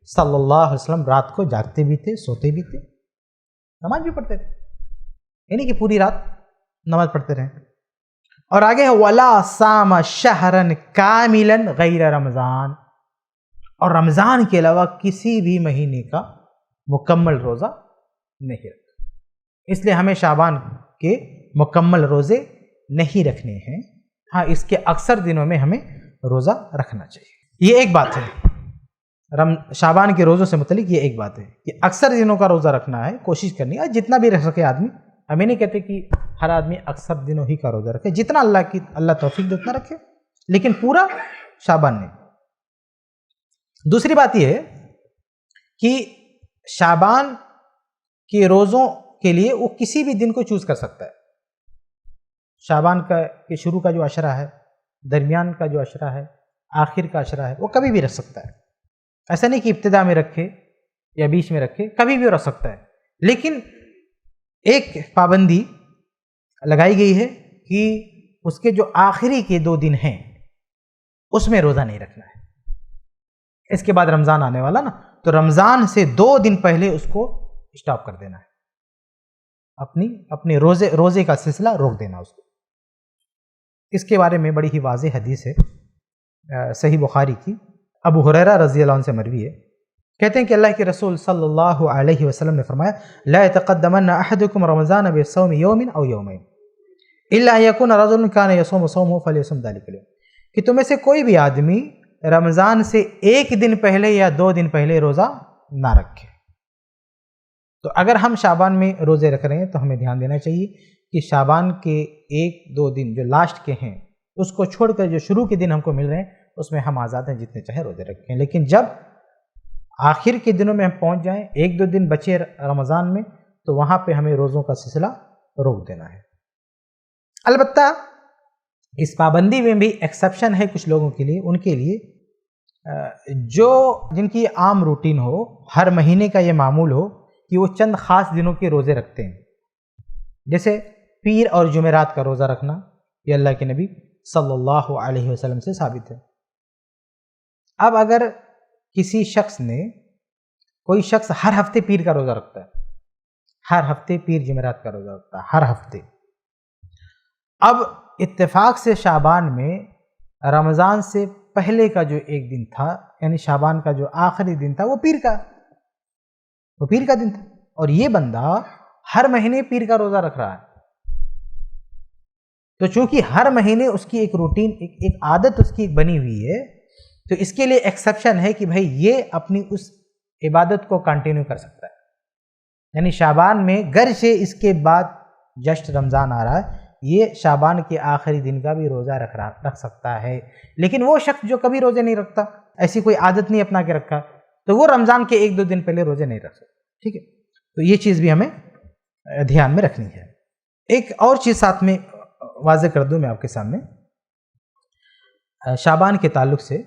Speaker 1: صلی اللہ علیہ وسلم رات کو جاگتے بھی تھے, سوتے بھی تھے, نماز بھی پڑھتے تھے, یعنی کہ پوری رات نماز پڑھتے رہے. اور آگے ہے وَلَا صَامَ شَهْرًا كَامِلًا غَيْرَ رمضان, اور رمضان کے علاوہ کسی بھی مہینے کا مکمل روزہ نہیں رکھا. اس لیے ہمیں شعبان کے مکمل روزے نہیں رکھنے ہیں. ہاں, اس کے اکثر دنوں میں ہمیں روزہ رکھنا چاہیے. یہ ایک بات ہے شعبان کے روزوں سے متعلق, یہ ایک بات ہے کہ اکثر دنوں کا روزہ رکھنا ہے, کوشش کرنی ہے جتنا بھی رکھ سکے آدمی. ہمیں نہیں کہتے کہ ہر آدمی اکثر دنوں ہی کا روزہ رکھے, جتنا اللہ توفیق دے اتنا رکھے, لیکن پورا شعبان نہیں. دوسری بات یہ ہے کہ شعبان کے روزوں کے لیے وہ کسی بھی دن کو چوز کر سکتا ہے. شعبان کا کے شروع کا جو عشرہ ہے, درمیان کا جو عشرہ ہے, آخر کا عشرہ ہے, وہ کبھی بھی رکھ سکتا ہے. ایسا نہیں کہ ابتدا میں رکھے یا بیچ میں رکھے, کبھی بھی رکھ سکتا ہے. لیکن ایک پابندی لگائی گئی ہے کہ اس کے جو آخری کے 2 دن ہیں اس میں روزہ نہیں رکھنا ہے. اس کے بعد رمضان آنے والا نا, تو رمضان سے 2 دن پہلے اس کو اسٹاپ کر دینا ہے, اپنے روزے کا سلسلہ روک دینا اس کو. اس کے بارے میں بڑی ہی واضح حدیث ہے صحیح بخاری کی, ابو ہریرہ رضی اللہ عنہ سے مروی ہے. کہتے ہیں کہ اللہ کے رسول صلی اللہ علیہ وسلم نے فرمایا لا يتقدمن احدكم رمضان بصوم يوم او يومين الا يكون رجل كان يصوم صومه فليصوم ذلك اليوم, کہ تم میں سے کوئی بھی آدمی رمضان سے 1 دن پہلے یا 2 دن پہلے روزہ نہ رکھے. تو اگر ہم شعبان میں روزے رکھ رہے ہیں تو ہمیں دھیان دینا چاہیے کہ شعبان کے 1-2 دن جو لاسٹ کے ہیں اس کو چھوڑ کر جو شروع کے دن ہم کو مل رہے ہیں اس میں ہم آزاد ہیں, جتنے چاہے روزے رکھیں. لیکن جب آخر کے دنوں میں ہم پہنچ جائیں, 1-2 دن بچے رمضان میں, تو وہاں پہ ہمیں روزوں کا سلسلہ روک دینا ہے. البتہ اس پابندی میں بھی ایکسیپشن ہے کچھ لوگوں کے لیے. ان کے لیے جن کی عام روٹین ہو, ہر مہینے کا یہ معمول ہو کہ وہ چند خاص دنوں کے روزے رکھتے ہیں, جیسے پیر اور جمعرات کا روزہ رکھنا, یہ اللہ کے نبی صلی اللہ علیہ وسلم سے ثابت ہے۔ اب اگر کسی شخص نے، کوئی شخص ہر ہفتے پیر کا روزہ رکھتا ہے، ہر ہفتے پیر جمعرات کا روزہ رکھتا ہے، ہر ہفتے، اب اتفاق سے شعبان میں رمضان سے پہلے کا جو ایک دن تھا، یعنی شعبان کا جو آخری دن تھا، وہ پیر کا دن تھا، اور یہ بندہ ہر مہینے پیر کا روزہ رکھ رہا ہے۔ تو چونکہ ہر مہینے اس کی ایک روٹین، ایک عادت اس کی ایک بنی ہوئی ہے، تو اس کے لیے ایکسیپشن ہے کہ بھائی یہ اپنی اس عبادت کو کنٹینیو کر سکتا ہے، یعنی شعبان میں گرچہ اس کے بعد جسٹ رمضان آ رہا ہے، یہ شعبان کے آخری دن کا بھی روزہ رکھ سکتا ہے۔ لیکن وہ شخص جو کبھی روزے نہیں رکھتا، ایسی کوئی عادت نہیں اپنا کے رکھا، تو وہ رمضان کے 1-2 دن پہلے روزے نہیں رکھ سکتا، ٹھیک ہے؟ تو یہ چیز بھی ہمیں دھیان میں رکھنی ہے۔ ایک اور چیز ساتھ میں واضح کر دوں میں آپ کے سامنے، شعبان کے تعلق سے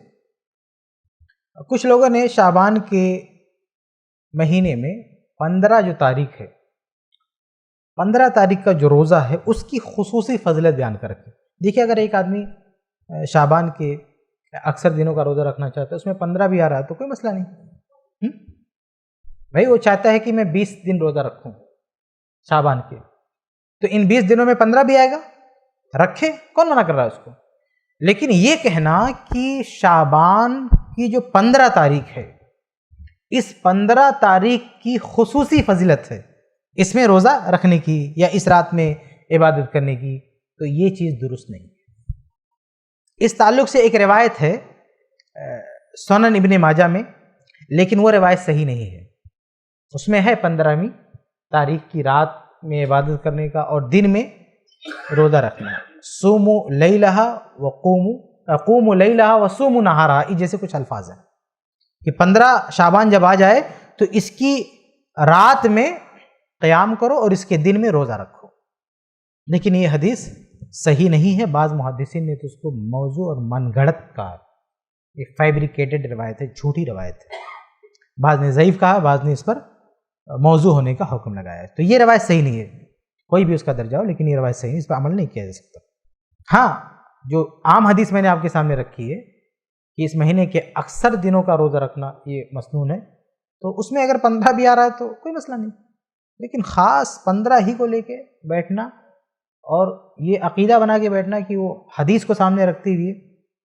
Speaker 1: کچھ لوگوں نے شعبان کے مہینے میں 15 جو تاریخ ہے، 15 تاریخ کا جو روزہ ہے اس کی خصوصی فضیلت بیان کر رکھی۔ دیکھیے، اگر ایک آدمی شعبان کے اکثر دنوں کا روزہ رکھنا چاہتا ہے، اس میں 15 بھی آ رہا ہے تو کوئی مسئلہ نہیں، بھائی وہ چاہتا ہے کہ میں 20 دن روزہ رکھوں شعبان کے، تو ان 20 دنوں میں 15 بھی آئے گا، رکھے، کون منع کر رہا ہے اس کو؟ لیکن یہ کہنا کہ شعبان کی جو 15 تاریخ ہے، اس 15 تاریخ کی خصوصی فضیلت ہے اس میں روزہ رکھنے کی یا اس رات میں عبادت کرنے کی، تو یہ چیز درست نہیں ہے۔ اس تعلق سے ایک روایت ہے سنن ابن ماجہ میں، لیکن وہ روایت صحیح نہیں ہے۔ اس میں ہے 15ویں تاریخ کی رات میں عبادت کرنے کا اور دن میں روزہ رکھنا، صوموا لیلہا وقوموا لیلہا وصوموا نہارہا، یہ جیسے کچھ الفاظ ہیں کہ 15 شعبان جب آ جائے تو اس کی رات میں قیام کرو اور اس کے دن میں روزہ رکھو، لیکن یہ حدیث صحیح نہیں ہے۔ بعض محدثین نے تو اس کو موضوع اور من گھڑت کہا، ایک فیبریکیٹڈ روایت ہے، جھوٹی روایت ہے، بعض نے ضعیف کہا، بعض نے اس پر موضوع ہونے کا حکم لگایا ہے، تو یہ روایت صحیح نہیں ہے، کوئی بھی اس کا درجہ ہو، لیکن یہ روایت صحیح نہیں، اس پر عمل نہیں کیا جا سکتا۔ ہاں، جو عام حدیث میں نے آپ کے سامنے رکھی ہے کہ اس مہینے کے اکثر دنوں کا روزہ رکھنا یہ مسنون ہے، تو اس میں اگر 15 بھی آ رہا ہے تو کوئی مسئلہ نہیں، لیکن خاص 15 ہی کو لے کے بیٹھنا اور یہ عقیدہ بنا کے بیٹھنا کہ وہ حدیث کو سامنے رکھتے ہوئے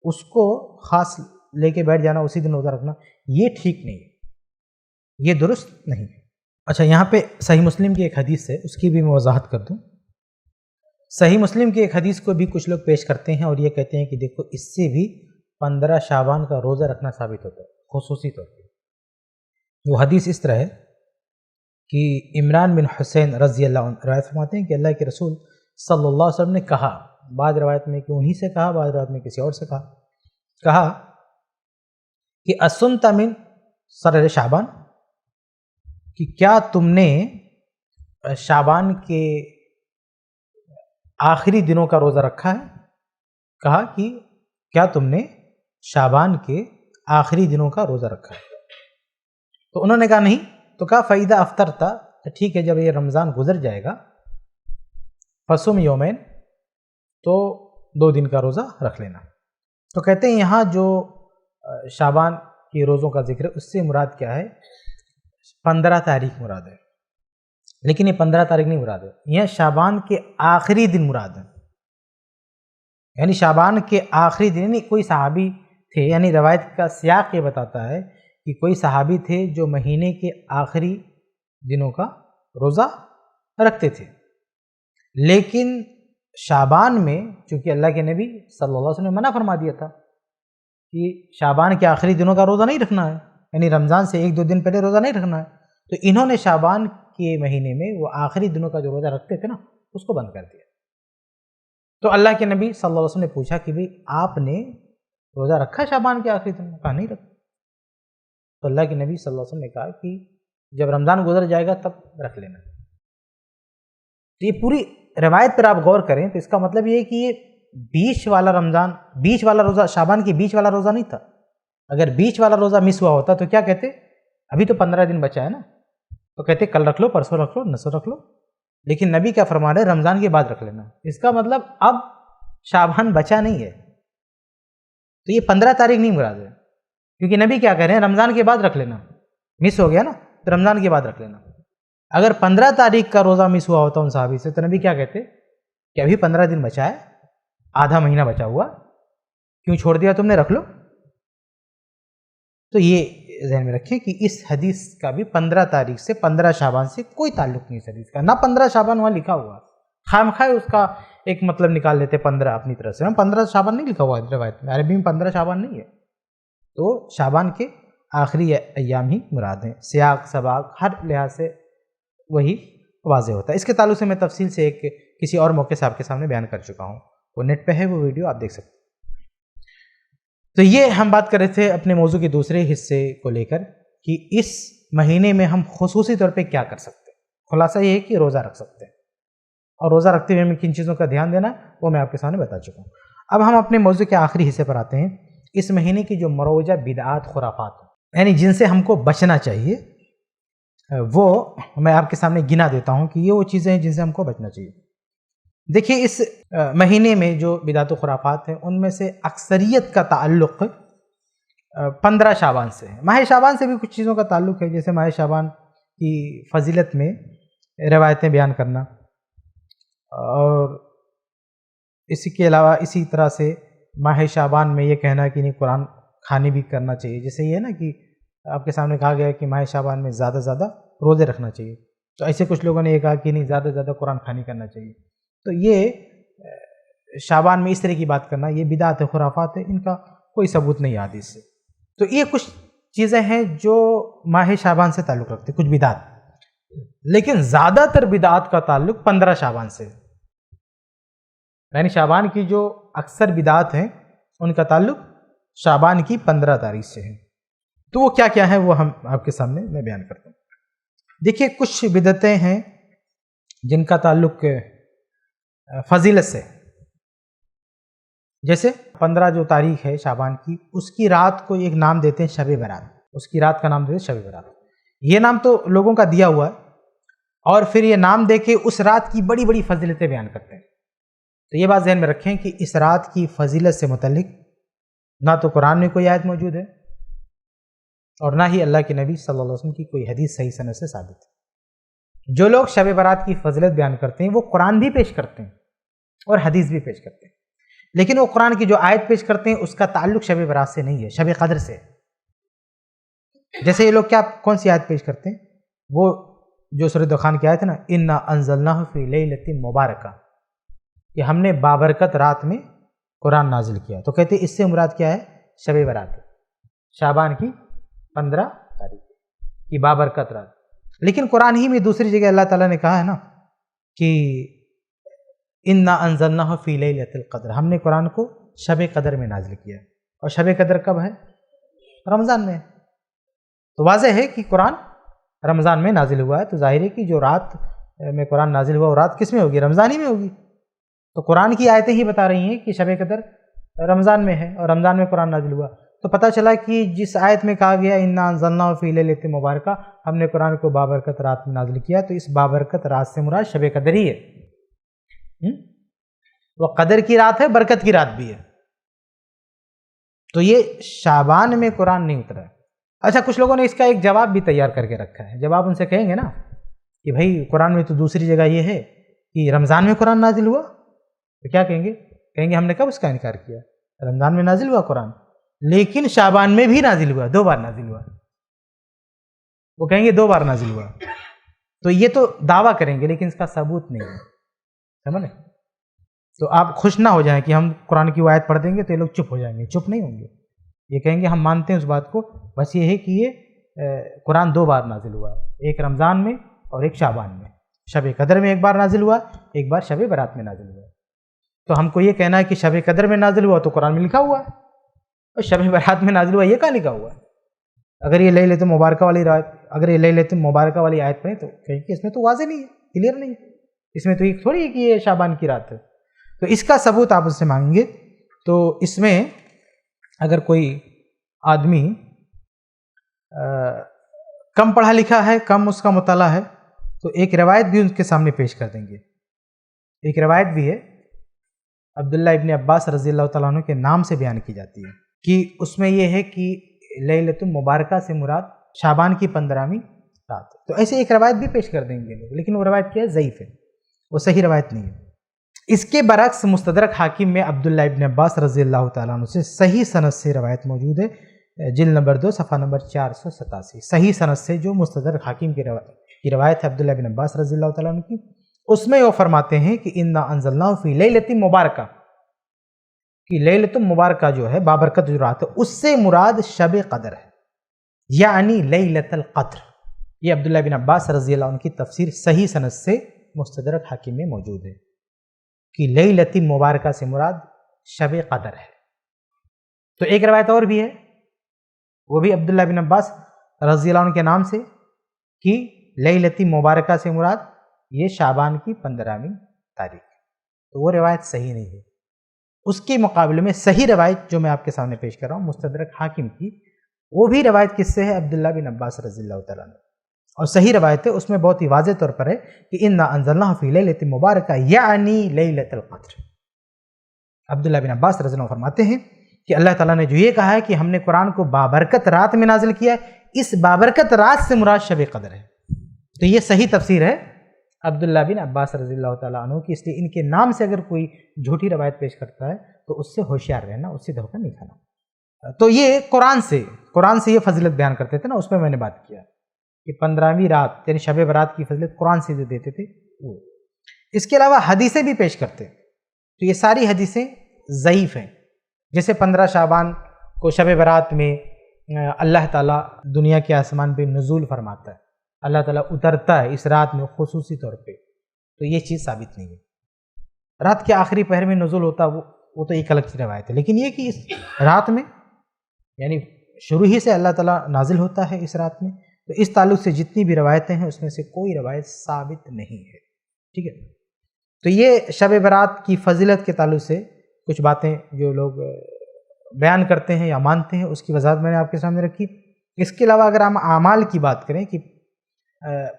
Speaker 1: اس کو خاص لے کے بیٹھ جانا، اسی دن روزہ رکھنا، یہ ٹھیک نہیں ہے، یہ درست نہیں ہے۔ اچھا، یہاں پہ صحیح مسلم کی ایک حدیث ہے، اس کی بھی میں وضاحت کر دوں۔ صحیح مسلم کی ایک حدیث کو بھی کچھ لوگ پیش کرتے ہیں اور یہ کہتے ہیں کہ دیکھو اس سے بھی 15 شعبان کا روزہ رکھنا ثابت ہوتا ہے خصوصی طور پہ۔ وہ حدیث اس طرح ہے کہ عمران بن حسین رضی اللہ عنہ روایت فرماتے ہیں کہ اللہ کے رسول صلی اللہ علیہ وسلم نے کہا، بعض روایت میں کہ انہی سے کہا، بعض روایت میں کسی اور سے کہا کہ اسنت من سرر شعبان، کہ کیا تم نے شعبان کے آخری دنوں کا روزہ رکھا ہے؟ کہا کہ کیا تم نے شعبان کے آخری دنوں کا روزہ رکھا ہے؟ تو انہوں نے کہا نہیں، تو کہا فَإِذَا أَفْطَرْتَ، تو ٹھیک ہے، جب یہ رمضان گزر جائے گا فَصُمْ يَوْمَيْنِ، تو 2 دن کا روزہ رکھ لینا۔ تو کہتے ہیں یہاں جو شعبان کے روزوں کا ذکر ہے اس سے مراد کیا ہے؟ 15 تاریخ مراد ہے، لیکن یہ 15 تاریخ نہیں مراد ہے، یہ شعبان کے آخری دن مراد ہے، یعنی شعبان کے آخری دن، یعنی کوئی صحابی تھے، یعنی روایت کا سیاق یہ بتاتا ہے کہ کوئی صحابی تھے جو مہینے کے آخری دنوں کا روزہ رکھتے تھے، لیکن شعبان میں چونکہ اللہ کے نبی صلی اللہ علیہ وسلم نے منع فرما دیا تھا کہ شعبان کے آخری دنوں کا روزہ نہیں رکھنا ہے، یعنی رمضان سے 1-2 دن پہلے روزہ نہیں رکھنا ہے، تو انہوں نے شعبان کے مہینے میں وہ آخری دنوں کا جو روزہ رکھتے تھے نا اس کو بند کر دیا۔ تو اللہ کے نبی صلی اللہ علیہ وسلم نے پوچھا کہ بھئی آپ نے روزہ رکھا شعبان کے آخری دن؟ کہا نہیں رکھا۔ تو اللہ کے نبی صلی اللہ علیہ وسلم نے کہا کہ جب رمضان گزر جائے گا تب رکھ لینا۔ تو یہ پوری روایت پر آپ غور کریں تو اس کا مطلب یہ ہے کہ یہ بیچ والا روزہ شعبان کے بیچ والا روزہ نہیں تھا۔ اگر بیچ والا روزہ مس ہوا ہوتا تو کیا کہتے؟ ابھی تو 15 دن بچا ہے نا، تو کہتے کل رکھ لو، پرسوں رکھ لو، نسو رکھ لو، لیکن نبی کیا فرما رہے؟ رمضان کے بعد رکھ لینا۔ اس کا مطلب اب شعبان بچا نہیں ہے، تو یہ 15 تاریخ نہیں مراد ہے، کیونکہ نبی کیا کہہ رہے ہیں رمضان کے بعد رکھ لینا، مس ہو گیا نا تو رمضان کے بعد رکھ لینا۔ اگر 15 تاریخ کا روزہ مس ہوا ہوتا ان صحابی سے تو نبی کیا کہتے کہ ابھی 15 دن بچا ہے، آدھا مہینہ بچا ہوا، کیوں چھوڑ دیا تم نے، رکھ لو۔ تو یہ ذہن میں رکھیں کہ اس حدیث کا بھی 15 تاریخ سے 15 شعبان سے کوئی تعلق نہیں اس حدیث کا، نہ 15 شعبان وہاں لکھا ہوا، خام خواہ اس کا ایک مطلب نکال لیتے 15 اپنی طرف سے، 15 شعبان نہیں لکھا ہوا روایت میں، عربی میں 15 شعبان نہیں ہے، تو شعبان کے آخری ایام ہی مراد ہیں، سیاق سباق ہر لحاظ سے وہی واضح ہوتا ہے۔ اس کے تعلق سے میں تفصیل سے ایک کسی اور موقع سے آپ کے سامنے بیان کر چکا ہوں، وہ نیٹ پہ ہے، وہ ویڈیو آپ دیکھ سکتے ہیں۔ تو یہ ہم بات کر رہے تھے اپنے موضوع کے دوسرے حصے کو لے کر کہ اس مہینے میں ہم خصوصی طور پہ کیا کر سکتے ہیں۔ خلاصہ یہ ہے کہ روزہ رکھ سکتے ہیں، اور روزہ رکھتے ہوئے ہمیں کن چیزوں کا دھیان دینا وہ میں آپ کے سامنے بتا چکا ہوں۔ اب ہم اپنے موضوع کے آخری حصے پر آتے ہیں، اس مہینے کی جو مروجہ بدعات خرافات یعنی جن سے ہم کو بچنا چاہیے، وہ میں آپ کے سامنے گنا دیتا ہوں کہ یہ وہ چیزیں ہیں جن سے ہم کو بچنا چاہیے۔ دیکھیے اس مہینے میں جو بدعات و خرافات ہیں ان میں سے اکثریت کا تعلق 15 شعبان سے ہے۔ ماہ شعبان سے بھی کچھ چیزوں کا تعلق ہے، جیسے ماہ شعبان کی فضیلت میں روایتیں بیان کرنا، اور اسی کے علاوہ اسی طرح سے ماہ شعبان میں یہ کہنا کہ نہیں قرآن خوانی بھی کرنا چاہیے، جیسے یہ ہے نا کہ آپ کے سامنے کہا گیا کہ ماہ شعبان میں زیادہ سے زیادہ روزے رکھنا چاہیے، تو ایسے کچھ لوگوں نے یہ کہا کہ نہیں زیادہ سے زیادہ قرآن خوانی کرنا چاہیے، تو یہ شعبان میں اس طرح کی بات کرنا یہ بدعت خرافات ہے، ان کا کوئی ثبوت نہیں حدیث سے۔ تو یہ کچھ چیزیں ہیں جو ماہ شعبان سے تعلق رکھتے کچھ بدعت، لیکن زیادہ تر بدعات کا تعلق 15 شعبان سے، یعنی شعبان کی جو اکثر بدعات ہیں ان کا تعلق شعبان کی 15 تاریخ سے ہے۔ تو وہ کیا کیا ہے وہ ہم آپ کے سامنے میں بیان کرتا ہوں۔ دیکھیے کچھ بدعتیں ہیں جن کا تعلق فضیلت سے، جیسے 15 جو تاریخ ہے شعبان کی، اس کی رات کو ایک نام دیتے ہیں شب برات، اس کی رات کا نام دیتے ہیں شب برات۔ یہ نام تو لوگوں کا دیا ہوا ہے، اور پھر یہ نام دے کے اس رات کی بڑی بڑی فضیلتیں بیان کرتے ہیں۔ تو یہ بات ذہن میں رکھیں کہ اس رات کی فضیلت سے متعلق نہ تو قرآن میں کوئی آیت موجود ہے، اور نہ ہی اللہ کے نبی صلی اللہ علیہ وسلم کی کوئی حدیث صحیح سند سے ثابت ہے۔ جو لوگ شب برات کی فضیلت بیان کرتے ہیں وہ قرآن بھی پیش کرتے ہیں اور حدیث بھی پیش کرتے ہیں، لیکن وہ قرآن کی جو آیت پیش کرتے ہیں اس کا تعلق شب برات سے نہیں ہے، شب قدر سے۔ جیسے یہ لوگ کون سی آیت پیش کرتے ہیں؟ وہ جو سورۃ دخان کی آیت ہے نا، انا انزلناہ فی لیلۃ مبارکہ، کہ ہم نے بابرکت رات میں قرآن نازل کیا، تو کہتے ہیں اس سے مراد کیا ہے؟ شب برات، شعبان کی 15 تاریخ کی بابرکت رات۔ لیکن قرآن ہی میں دوسری جگہ اللہ تعالیٰ نے کہا ہے نا کہ انا انزلناہ فی لیلۃ القدر، ہم نے قرآن کو شب قدر میں نازل کیا، اور شب قدر کب ہے؟ رمضان میں۔ تو واضح ہے کہ قرآن رمضان میں نازل ہوا ہے، تو ظاہر ہے کہ جو رات میں قرآن نازل ہوا وہ رات کس میں ہوگی؟ رمضان ہی میں ہوگی۔ تو قرآن کی آیتیں ہی بتا رہی ہیں کہ شب قدر رمضان میں ہے، اور رمضان میں قرآن نازل ہوا، تو پتہ چلا کہ جس آیت میں کہا گیا انا انزلناہ فی لیلۃ مبارکہ، ہم نے قرآن کو بابرکت رات میں نازل کیا، تو اس بابرکت رات سے مراد شب قدر ہی ہے۔ وہ قدر کی رات ہے، برکت کی رات بھی ہے، تو یہ شعبان میں قرآن نہیں اترا ہے۔ اچھا، کچھ لوگوں نے اس کا ایک جواب بھی تیار کر کے رکھا ہے۔ جب آپ ان سے کہیں گے نا کہ بھائی قرآن میں تو دوسری جگہ یہ ہے کہ رمضان میں قرآن نازل ہوا، تو کیا کہیں گے ہم نے کب اس کا انکار کیا؟ رمضان میں نازل ہوا قرآن، لیکن شعبان میں بھی نازل ہوا، 2 بار نازل ہوا۔ وہ کہیں گے 2 بار نازل ہوا، تو یہ تو دعویٰ کریں گے لیکن اس کا ثبوت نہیں ہے، سمجھے؟ تو آپ خوش نہ ہو جائیں کہ ہم قرآن کی وہ آیت پڑھ دیں گے تو یہ لوگ چپ ہو جائیں گے، چپ نہیں ہوں گے، یہ کہیں گے ہم مانتے ہیں اس بات کو، بس یہ ہے کہ یہ قرآن 2 بار نازل ہوا، ایک رمضان میں اور ایک شعبان میں، شب قدر میں ایک بار نازل ہوا، ایک بار شب برات میں نازل ہوا۔ تو ہم کو یہ کہنا ہے کہ شب قدر میں نازل ہوا تو قرآن میں لکھا ہوا ہے، اور شب برات میں نازل ہوا یہ کہاں لکھا ہوا ہے؟ اگر یہ لیلۃ مبارکہ والی رات، اگر یہ لیلۃ مبارکہ والی آیت پڑھیں تو کہیں کہ اس میں تو واضح نہیں ہے، کلیئر نہیں ہے، اس میں تو یہ تھوڑی ہے کہ یہ شعبان کی رات ہے۔ تو اس کا ثبوت آپ اس سے مانگیں گے، تو اس میں اگر کوئی آدمی کم پڑھا لکھا ہے، کم اس کا مطالعہ ہے، تو ایک روایت بھی ان کے سامنے پیش کر دیں گے۔ ایک روایت بھی ہے عبداللہ ابن عباس رضی اللہ تعالیٰ عنہ کے نام سے بیان کی جاتی ہے کہ اس میں یہ ہے کہ لیلۃ المبارکہ سے مراد شعبان کی 15ویں رات. تو ایسے ایک روایت بھی پیش کر دیں گے لوگ، لیکن وہ روایت کیا ہے؟ ضعیف ہے، وہ صحیح روایت نہیں ہے. اس کے برعکس مستدرک حاکم میں عبداللہ ابن عباس رضی اللہ تعالیٰ عنہ سے صحیح سند سے روایت موجود ہے، جلد نمبر 2 صفحہ نمبر 487. صحیح سند سے جو مستدرک حاکم کی روایت ہے عبداللہ ابن عباس رضی اللہ تعالیٰ عنہ کی، اس میں وہ فرماتے ہیں کہ انا انزلناہ فی لیلۃ مبارکہ، کہ لیلۃ مبارکہ جو ہے بابرکت جو رات ہے اس سے مراد شب قدر ہے، یعنی لیلۃ القدر. یہ عبداللہ بن عباس رضی اللہ عنہ کی تفسیر صحیح سند سے مستدرک حاکم میں موجود ہے کہ لیلۃ مبارکہ سے مراد شب قدر ہے. تو ایک روایت اور بھی ہے، وہ بھی عبداللہ بن عباس رضی اللہ عنہ کے نام سے کہ لیلۃ مبارکہ سے مراد یہ شعبان کی 15ویں تاریخ. تو وہ روایت صحیح نہیں ہے. اس کے مقابلے میں صحیح روایت جو میں آپ کے سامنے پیش کر رہا ہوں مستدرک حاکم کی، وہ بھی روایت کس سے ہے؟ عبداللہ بن عباس رضی اللہ تعالیٰ عنہ. اور صحیح روایت ہے، اس میں بہت ہی واضح طور پر ہے کہ انا انزلناہ فی لیلۃ مبارکہ یعنی لیلۃ القدر. عبداللہ بن عباس رضی اللہ عنہ فرماتے ہیں کہ اللہ تعالیٰ نے جو یہ کہا ہے کہ ہم نے قرآن کو بابرکت رات میں نازل کیا ہے، اس بابرکت رات سے مراد شب قدر ہے. تو یہ صحیح تفسیر ہے عبداللہ بن عباس رضی اللہ تعالیٰ عنہ کی. اس لیے ان کے نام سے اگر کوئی جھوٹی روایت پیش کرتا ہے تو اس سے ہوشیار رہنا، اس سے دھوکہ نہیں کھانا. تو یہ قرآن سے یہ فضیلت بیان کرتے تھے نا، اس میں میں نے بات کیا کہ 15ویں رات یعنی شب برات کی فضیلت قرآن سے جو دیتے تھے وہ. اس کے علاوہ حدیثیں بھی پیش کرتے، تو یہ ساری حدیثیں ضعیف ہیں. جیسے 15 شعبان کو شب برات میں اللہ تعالیٰ دنیا کے آسمان پہ نزول فرماتا ہے، اللہ تعالیٰ اترتا ہے اس رات میں خصوصی طور پہ، تو یہ چیز ثابت نہیں ہے. رات کے آخری پہر میں نزول ہوتا وہ تو ایک الگ سی روایت ہے، لیکن یہ کہ اس رات میں یعنی شروع ہی سے اللہ تعالیٰ نازل ہوتا ہے اس رات میں. تو اس تعلق سے جتنی بھی روایتیں ہیں اس میں سے کوئی روایت ثابت نہیں ہے. ٹھیک ہے. تو یہ شب برات کی فضیلت کے تعلق سے کچھ باتیں جو لوگ بیان کرتے ہیں یا مانتے ہیں، اس کی وضاحت میں نے آپ کے سامنے رکھی. اس کے علاوہ اگر ہم اعمال کی بات کریں کہ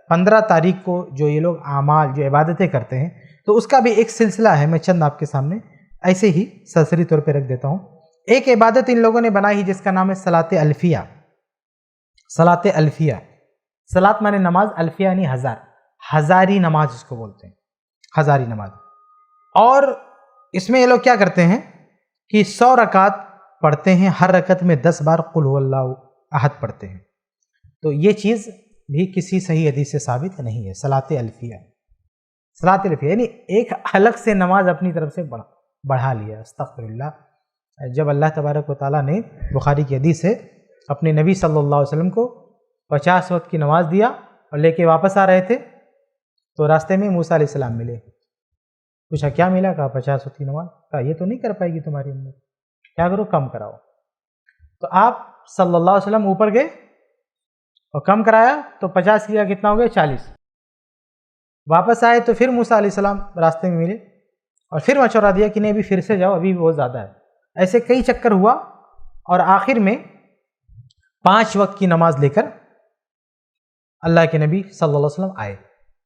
Speaker 1: 15 تاریخ کو جو یہ لوگ اعمال جو عبادتیں کرتے ہیں، تو اس کا بھی ایک سلسلہ ہے. میں چند آپ کے سامنے ایسے ہی سرسری طور پہ رکھ دیتا ہوں. ایک عبادت ان لوگوں نے بنائی جس کا نام ہے صلاۃ الفیہ. صلاۃ الفیہ، صلاۃ مانے نماز، الفیہ یعنی ہزاری نماز اس کو بولتے ہیں، ہزاری نماز. اور اس میں یہ لوگ کیا کرتے ہیں کہ 100 رکعت پڑھتے ہیں، ہر رکعت میں 10 بار قل هو اللہ احد پڑھتے ہیں. تو یہ چیز بھی کسی صحیح حدیث سے ثابت نہیں ہے. صلاۃ الفیہ، صلاۃ الفیہ یعنی ایک الگ سے نماز اپنی طرف سے بڑھا لیا. استغفر اللہ. جب اللہ تبارک و تعالیٰ نے بخاری کی حدیث ہے اپنے نبی صلی اللہ علیہ وسلم کو 50 وقت کی نماز دیا اور لے کے واپس آ رہے تھے، تو راستے میں موسیٰ علیہ السلام ملے. پوچھا کیا ملا؟ کہا 50 وقت کی نماز. کہا یہ تو نہیں کر پائے گی تمہاری امت، کیا کرو کم کراؤ. تو آپ صلی اللہ علیہ وسلم اوپر گئے اور کم کرایا، تو 50 کیا کتنا ہو گیا؟ 40. واپس آئے تو پھر موسیٰ علیہ السلام راستے میں ملے اور پھر مشورہ دیا کہ نہیں ابھی پھر سے جاؤ، ابھی بھی بہت زیادہ ہے. ایسے کئی چکر ہوا اور آخر میں 5 وقت کی نماز لے کر اللہ کے نبی صلی اللہ علیہ وسلم آئے.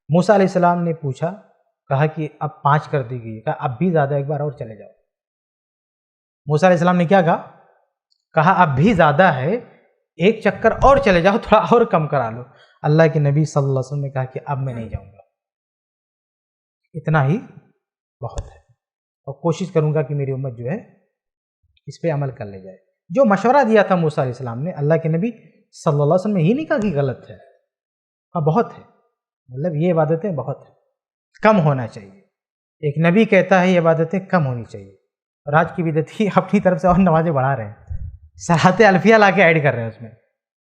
Speaker 1: موسیٰ علیہ السلام نے پوچھا، کہا کہ اب 5 کر دی گئی. کہا اب بھی زیادہ، ایک بار اور چلے جاؤ. موسیٰ علیہ السلام نے کیا کہا اب بھی زیادہ ہے، ایک چکر اور چلے جاؤ، تھوڑا اور کم کرا لو. اللہ کے نبی صلی اللہ علیہ وسلم نے کہا کہ اب میں نہیں جاؤں گا، اتنا ہی بہت ہے، اور کوشش کروں گا کہ میری امت جو ہے اس پہ عمل کر لے جائے. جو مشورہ دیا تھا موسیٰ علیہ السلام نے، اللہ کے نبی صلی اللہ علیہ وسلم نے یہ نہیں کہا کہ غلط ہے، کہا بہت ہے، مطلب یہ عبادتیں بہت ہیں، کم ہونا چاہیے. ایک نبی کہتا ہے یہ عبادتیں کم ہونی چاہیے، اور آج کی بدعتی اپنی طرف سے اور نمازیں بڑھا رہے ہیں، صلاۃ الفیہ لا کے ایڈ کر رہے ہیں اس میں.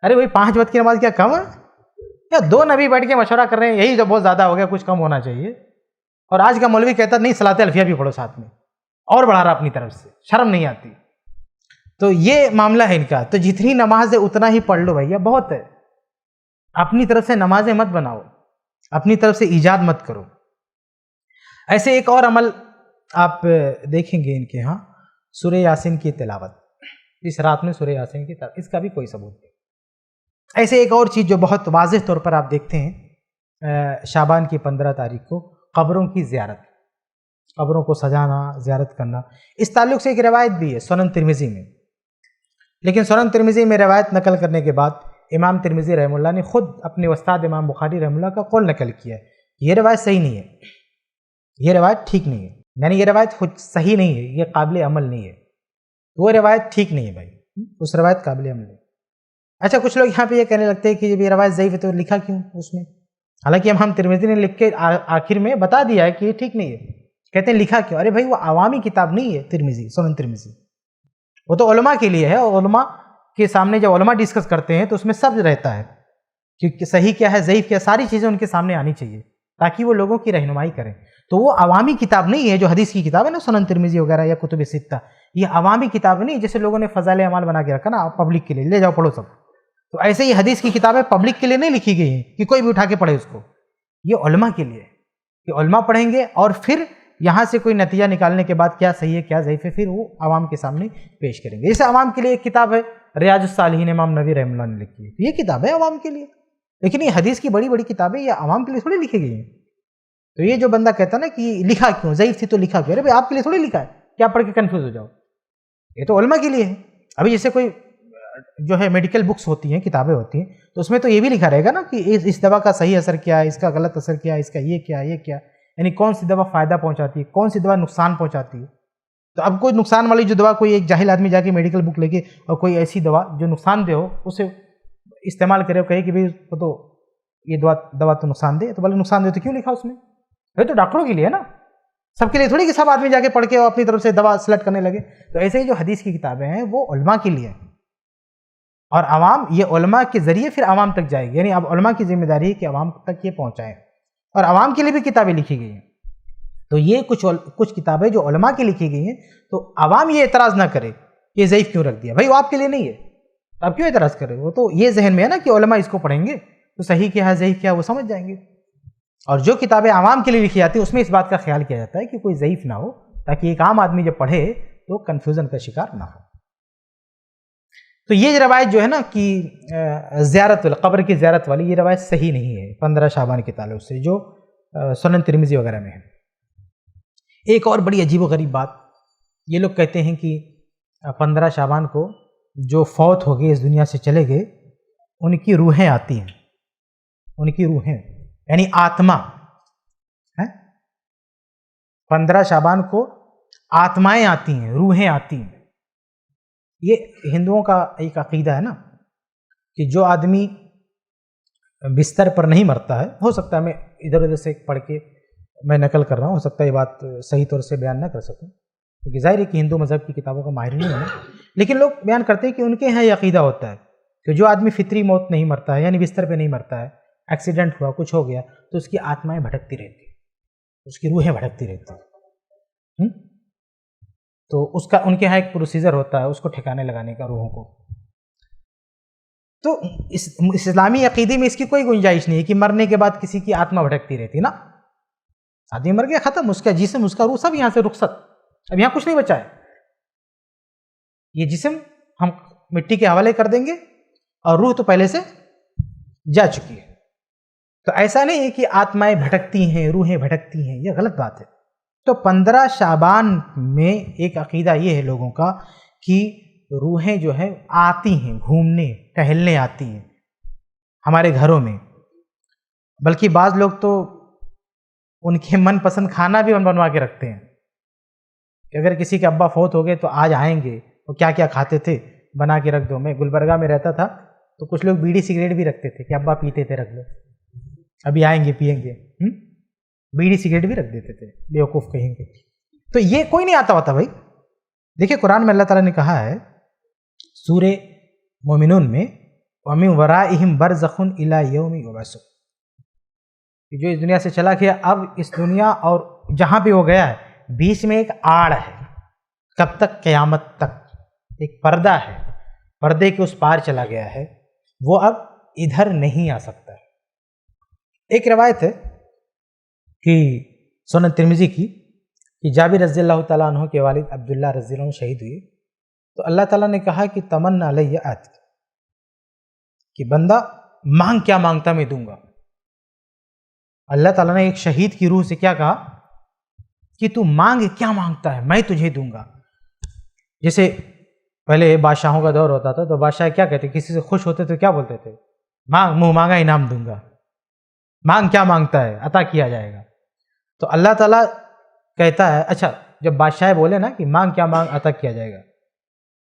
Speaker 1: ارے وہی 5 وقت کی نماز کیا کم ہے؟ یا 2 نبی بیٹھ کے مشورہ کر رہے ہیں یہی جو بہت زیادہ ہو گیا، کچھ کم ہونا چاہیے. اور آج کا مولوی کہتا نہیں صلاۃ الفیہ بھی پڑھو ساتھ میں، اور بڑھا رہا اپنی طرف سے، شرم نہیں آتی. تو یہ معاملہ ہے ان کا. تو جتنی نماز ہے اتنا ہی پڑھ لو بھیا، بہت ہے. اپنی طرف سے نمازیں مت بناؤ، اپنی طرف سے ایجاد مت کرو. ایسے ایک اور عمل آپ دیکھیں گے ان کے ہاں، سورہ یاسین کی تلاوت. اس رات میں سورہ یاسین کی تلاوت، اس کا بھی کوئی ثبوت نہیں. ایسے ایک اور چیز جو بہت واضح طور پر آپ دیکھتے ہیں شعبان کی 15 تاریخ کو، قبروں کی زیارت. قبروں کو سجانا، زیارت کرنا. اس تعلق سے ایک روایت بھی ہے سنن ترمذی میں، لیکن سنن ترمذی میں روایت نقل کرنے کے بعد امام ترمذی رحمہ اللہ نے خود اپنے استاد امام بخاری رحمہ اللہ کا قول نقل کیا ہے. یہ روایت صحیح نہیں ہے، یہ روایت ٹھیک نہیں ہے، یعنی یہ روایت خود صحیح نہیں ہے، یہ قابل عمل نہیں ہے. وہ روایت ٹھیک نہیں ہے بھائی، اس روایت قابل عمل نہیں. اچھا، کچھ لوگ یہاں پہ یہ کہنے لگتے ہیں کہ جب یہ روایت ضعیف ہے تو لکھا کیوں اس میں؟ حالانکہ امام ترمذی نے لکھ کے آخر میں بتا دیا ہے کہ یہ ٹھیک نہیں ہے. کہتے ہیں لکھا کیوں؟ ارے بھائی وہ عوامی کتاب نہیں ہے ترمذی، سنن ترمذی. وہ تو علماء کے لیے ہے، اور علماء کے سامنے جب علماء ڈسکس کرتے ہیں تو اس میں سب رہتا ہے کہ صحیح کیا ہے، ضعیف کیا، ساری چیزیں ان کے سامنے آنی چاہیے تاکہ وہ لوگوں کی رہنمائی کریں. تو وہ عوامی کتاب نہیں ہے جو حدیث کی کتاب ہے نا، سنن ترمذی وغیرہ یا کتب ستہ. یہ عوامی کتاب نہیں جیسے لوگوں نے فضائل اعمال بنا کے رکھا نا پبلک کے لیے، لے جاؤ پڑھو سب. تو ایسے ہی حدیث کی کتابیں پبلک کے لیے نہیں لکھی گئی ہیں کہ کوئی بھی اٹھا کے پڑھے اس کو. یہ علماء کے لیے، کہ علماء پڑھیں گے اور پھر یہاں سے کوئی نتیجہ نکالنے کے بعد کیا صحیح ہے کیا ضعیف ہے پھر وہ عوام کے سامنے پیش کریں گے. جیسے عوام کے لیے ایک کتاب ہے ریاض الصالحین، امام نووی رحمہ اللہ نے لکھی ہے، یہ کتاب ہے عوام کے لیے. لیکن یہ حدیث کی بڑی بڑی کتابیں یہ عوام کے لیے تھوڑی لکھی گئی ہیں. تو یہ جو بندہ کہتا ہے نا کہ لکھا کیوں، ضعیف تھی تو لکھا کیوں، ارے بھائی آپ کے لیے تھوڑی لکھا ہے کہ آپ پڑھ کے کنفیوز ہو جاؤ. یہ تو علماء کے لیے ہے. ابھی جیسے کوئی جو ہے میڈیکل بکس ہوتی ہیں، کتابیں ہوتی ہیں، تو اس میں تو یہ بھی لکھا رہے گا نا کہ اس دوا کا صحیح اثر کیا ہے، اس کا غلط اثر کیا ہے، اس کا یہ کیا یہ کیا، یعنی کون سی دوا فائدہ پہنچاتی ہے، کون سی دوا نقصان پہنچاتی ہے. تو اب کوئی نقصان والی جو دوا کوئی ایک جاہل آدمی جا کے میڈیکل بک لے کے اور کوئی ایسی دوا جو نقصان دہ ہو اسے استعمال کرے اور کہے کہ بھائی تو یہ دوا تو نقصان دے، تو بولے نقصان دے تو کیوں لکھا اس میں؟ یہ تو ڈاکٹروں کے لیے ہے نا، سب کے لیے تھوڑی کہ سب آدمی جا کے پڑھ کے اور اپنی طرف سے دوا سلیکٹ کرنے لگے. تو ایسے ہی جو حدیث کی کتابیں ہیں وہ علماء کے لیے ہیں، اور عوام یہ علماء کے ذریعے پھر عوام تک جائے گی. یعنی اب علماء کی ذمہ داری ہے کہ عوام تک یہ پہنچائیں، اور عوام کے لیے بھی کتابیں لکھی گئی ہیں. تو یہ کچھ کتابیں جو علماء کی لکھی گئی ہیں تو عوام یہ اعتراض نہ کرے کہ ضعیف کیوں رکھ دیا. بھائی وہ آپ کے لیے نہیں ہے، آپ کیوں اعتراض کرے؟ وہ تو یہ ذہن میں ہے نا کہ علماء اس کو پڑھیں گے تو صحیح کیا ہے ضعیف کیا ہے وہ سمجھ جائیں گے. اور جو کتابیں عوام کے لیے لکھی جاتی ہیں اس میں اس بات کا خیال کیا جاتا ہے کہ کوئی ضعیف نہ ہو، تاکہ ایک عام آدمی جب پڑھے تو کنفیوژن کا شکار نہ ہو. تو یہ روایت جو ہے نا کہ زیارت قبر کی زیارت والی، یہ روایت صحیح نہیں ہے 15 شعبان کے تعلق سے جو سنن ترمذی وغیرہ میں ہے. ایک اور بڑی عجیب و غریب بات، یہ لوگ کہتے ہیں کہ 15 شعبان کو جو فوت ہو گئے، اس دنیا سے چلے گئے، ان کی روحیں آتی ہیں، ان کی روحیں یعنی آتما ہے. 15 شعبان کو آتمائیں آتی ہیں، روحیں آتی ہیں. یہ ہندوؤں کا ایک عقیدہ ہے نا کہ جو آدمی بستر پر نہیں مرتا ہے، ہو سکتا ہے میں ادھر ادھر سے پڑھ کے میں نقل کر رہا ہوں، ہو سکتا ہے یہ بات صحیح طور سے بیان نہ کر سکوں کیونکہ ظاہر ہے کہ ہندو مذہب کی کتابوں کا ماہر نہیں ہے، لیکن لوگ بیان کرتے ہیں کہ ان کے یہاں یہ عقیدہ ہوتا ہے کہ جو آدمی فطری موت نہیں مرتا ہے، یعنی بستر پہ نہیں مرتا ہے، ایکسیڈنٹ ہوا، کچھ ہو گیا، تو اس کی آتمائیں بھٹکتی رہتی ہیں، اس کی روحیں بھٹکتی رہتی ہیں. تو اس کا ان کے یہاں ایک پروسیجر ہوتا ہے اس کو ٹھکانے لگانے کا روحوں کو. تو اسلامی عقیدے میں اس کی کوئی گنجائش نہیں ہے کہ مرنے کے بعد کسی کی آتما بھٹکتی رہتی نا. آدمی مر گیا، ختم، اس کا جسم اس کا روح سب یہاں سے رخصت، اب یہاں کچھ نہیں بچا ہے. یہ جسم ہم مٹی کے حوالے کر دیں گے اور روح تو پہلے سے جا چکی ہے. تو ایسا نہیں ہے کہ آتمائیں بھٹکتی ہیں، روحیں بھٹکتی ہیں، یہ غلط بات ہے. تو 15 شعبان میں ایک عقیدہ یہ ہے لوگوں کا کہ روحیں جو ہے آتی ہیں، گھومنے ٹہلنے آتی ہیں ہمارے گھروں میں، بلکہ بعض لوگ تو ان کے من پسند کھانا بھی بنوا کے رکھتے ہیں کہ اگر کسی کے ابا فوت ہو گئے تو آج آئیں گے، وہ کیا کیا کھاتے تھے بنا کے رکھ دو. میں گلبرگہ میں رہتا تھا تو کچھ لوگ بیڑی سگریٹ بھی رکھتے تھے کہ ابا پیتے تھے، رکھ لو ابھی آئیں گے پئیں گے. بیڑی سگریٹ بھی رکھ دیتے تھے، بیوقوف کہیں گے. تو یہ کوئی نہیں آتا ہوتا بھائی. دیکھیں قرآن میں اللہ تعالیٰ نے کہا ہے سورہ مومنون میں وَمِن وَرَائِهِمْ بَرْزَخٌ إِلَىٰ يَوْمِ يُبْعَثُونَ، کہ جو اس دنیا سے چلا گیا اب اس دنیا اور جہاں بھی وہ گیا ہے بیچ میں ایک آڑ ہے، کب تک؟ قیامت تک. ایک پردہ ہے، پردے کے اس پار چلا گیا ہے، وہ اب ادھر نہیں آ سکتا ہے. ایک روایت ہے کہ سنن ترمذی کی کہ جابر رضی اللہ تعالیٰ عنہ کے والد عبداللہ رضی اللہ عنہ شہید ہوئے تو اللہ تعالیٰ نے کہا کہ تمنا علیہ آتی، کہ بندہ مانگ کیا مانگتا میں دوں گا. اللہ تعالیٰ نے ایک شہید کی روح سے کیا کہا کہ تو مانگ کیا مانگتا ہے میں تجھے دوں گا. جیسے پہلے بادشاہوں کا دور ہوتا تھا تو بادشاہ کیا کہتے, کسی سے خوش ہوتے تو کیا بولتے تھے, مانگ منہ مانگا انعام دوں گا. مانگ کیا مانگتا ہے عطا کیا جائے گا. تو اللہ تعالیٰ کہتا ہے اچھا جب بادشاہ بولے نا کہ مانگ کیا مانگ عطا کیا جائے گا,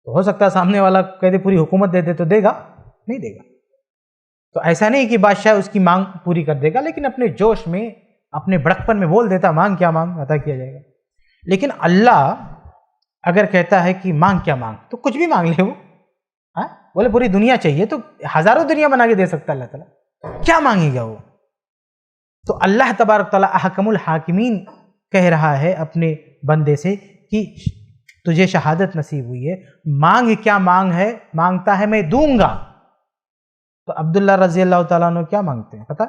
Speaker 1: تو ہو سکتا ہے سامنے والا کہہ دے پوری حکومت دے دے تو دے گا, نہیں دے گا. تو ایسا نہیں کہ بادشاہ اس کی مانگ پوری کر دے گا, لیکن اپنے جوش میں اپنے بڑکپن میں بول دیتا مانگ کیا مانگ عطا کیا جائے گا. لیکن اللہ اگر کہتا ہے کہ مانگ کیا مانگ تو کچھ بھی مانگ لے وہ, بولے پوری دنیا چاہیے تو ہزاروں دنیا بنا کے دے سکتا ہے اللہ تعالیٰ, کیا مانگے گا وہ. تو اللہ تبارک تعالیٰ احکم الحاکمین کہہ رہا ہے اپنے بندے سے کہ تجھے شہادت نصیب ہوئی ہے, مانگ کیا مانگ ہے, مانگتا ہے میں دوں گا. تو عبداللہ رضی اللہ تعالیٰ عنہ کیا مانگتے ہیں پتہ,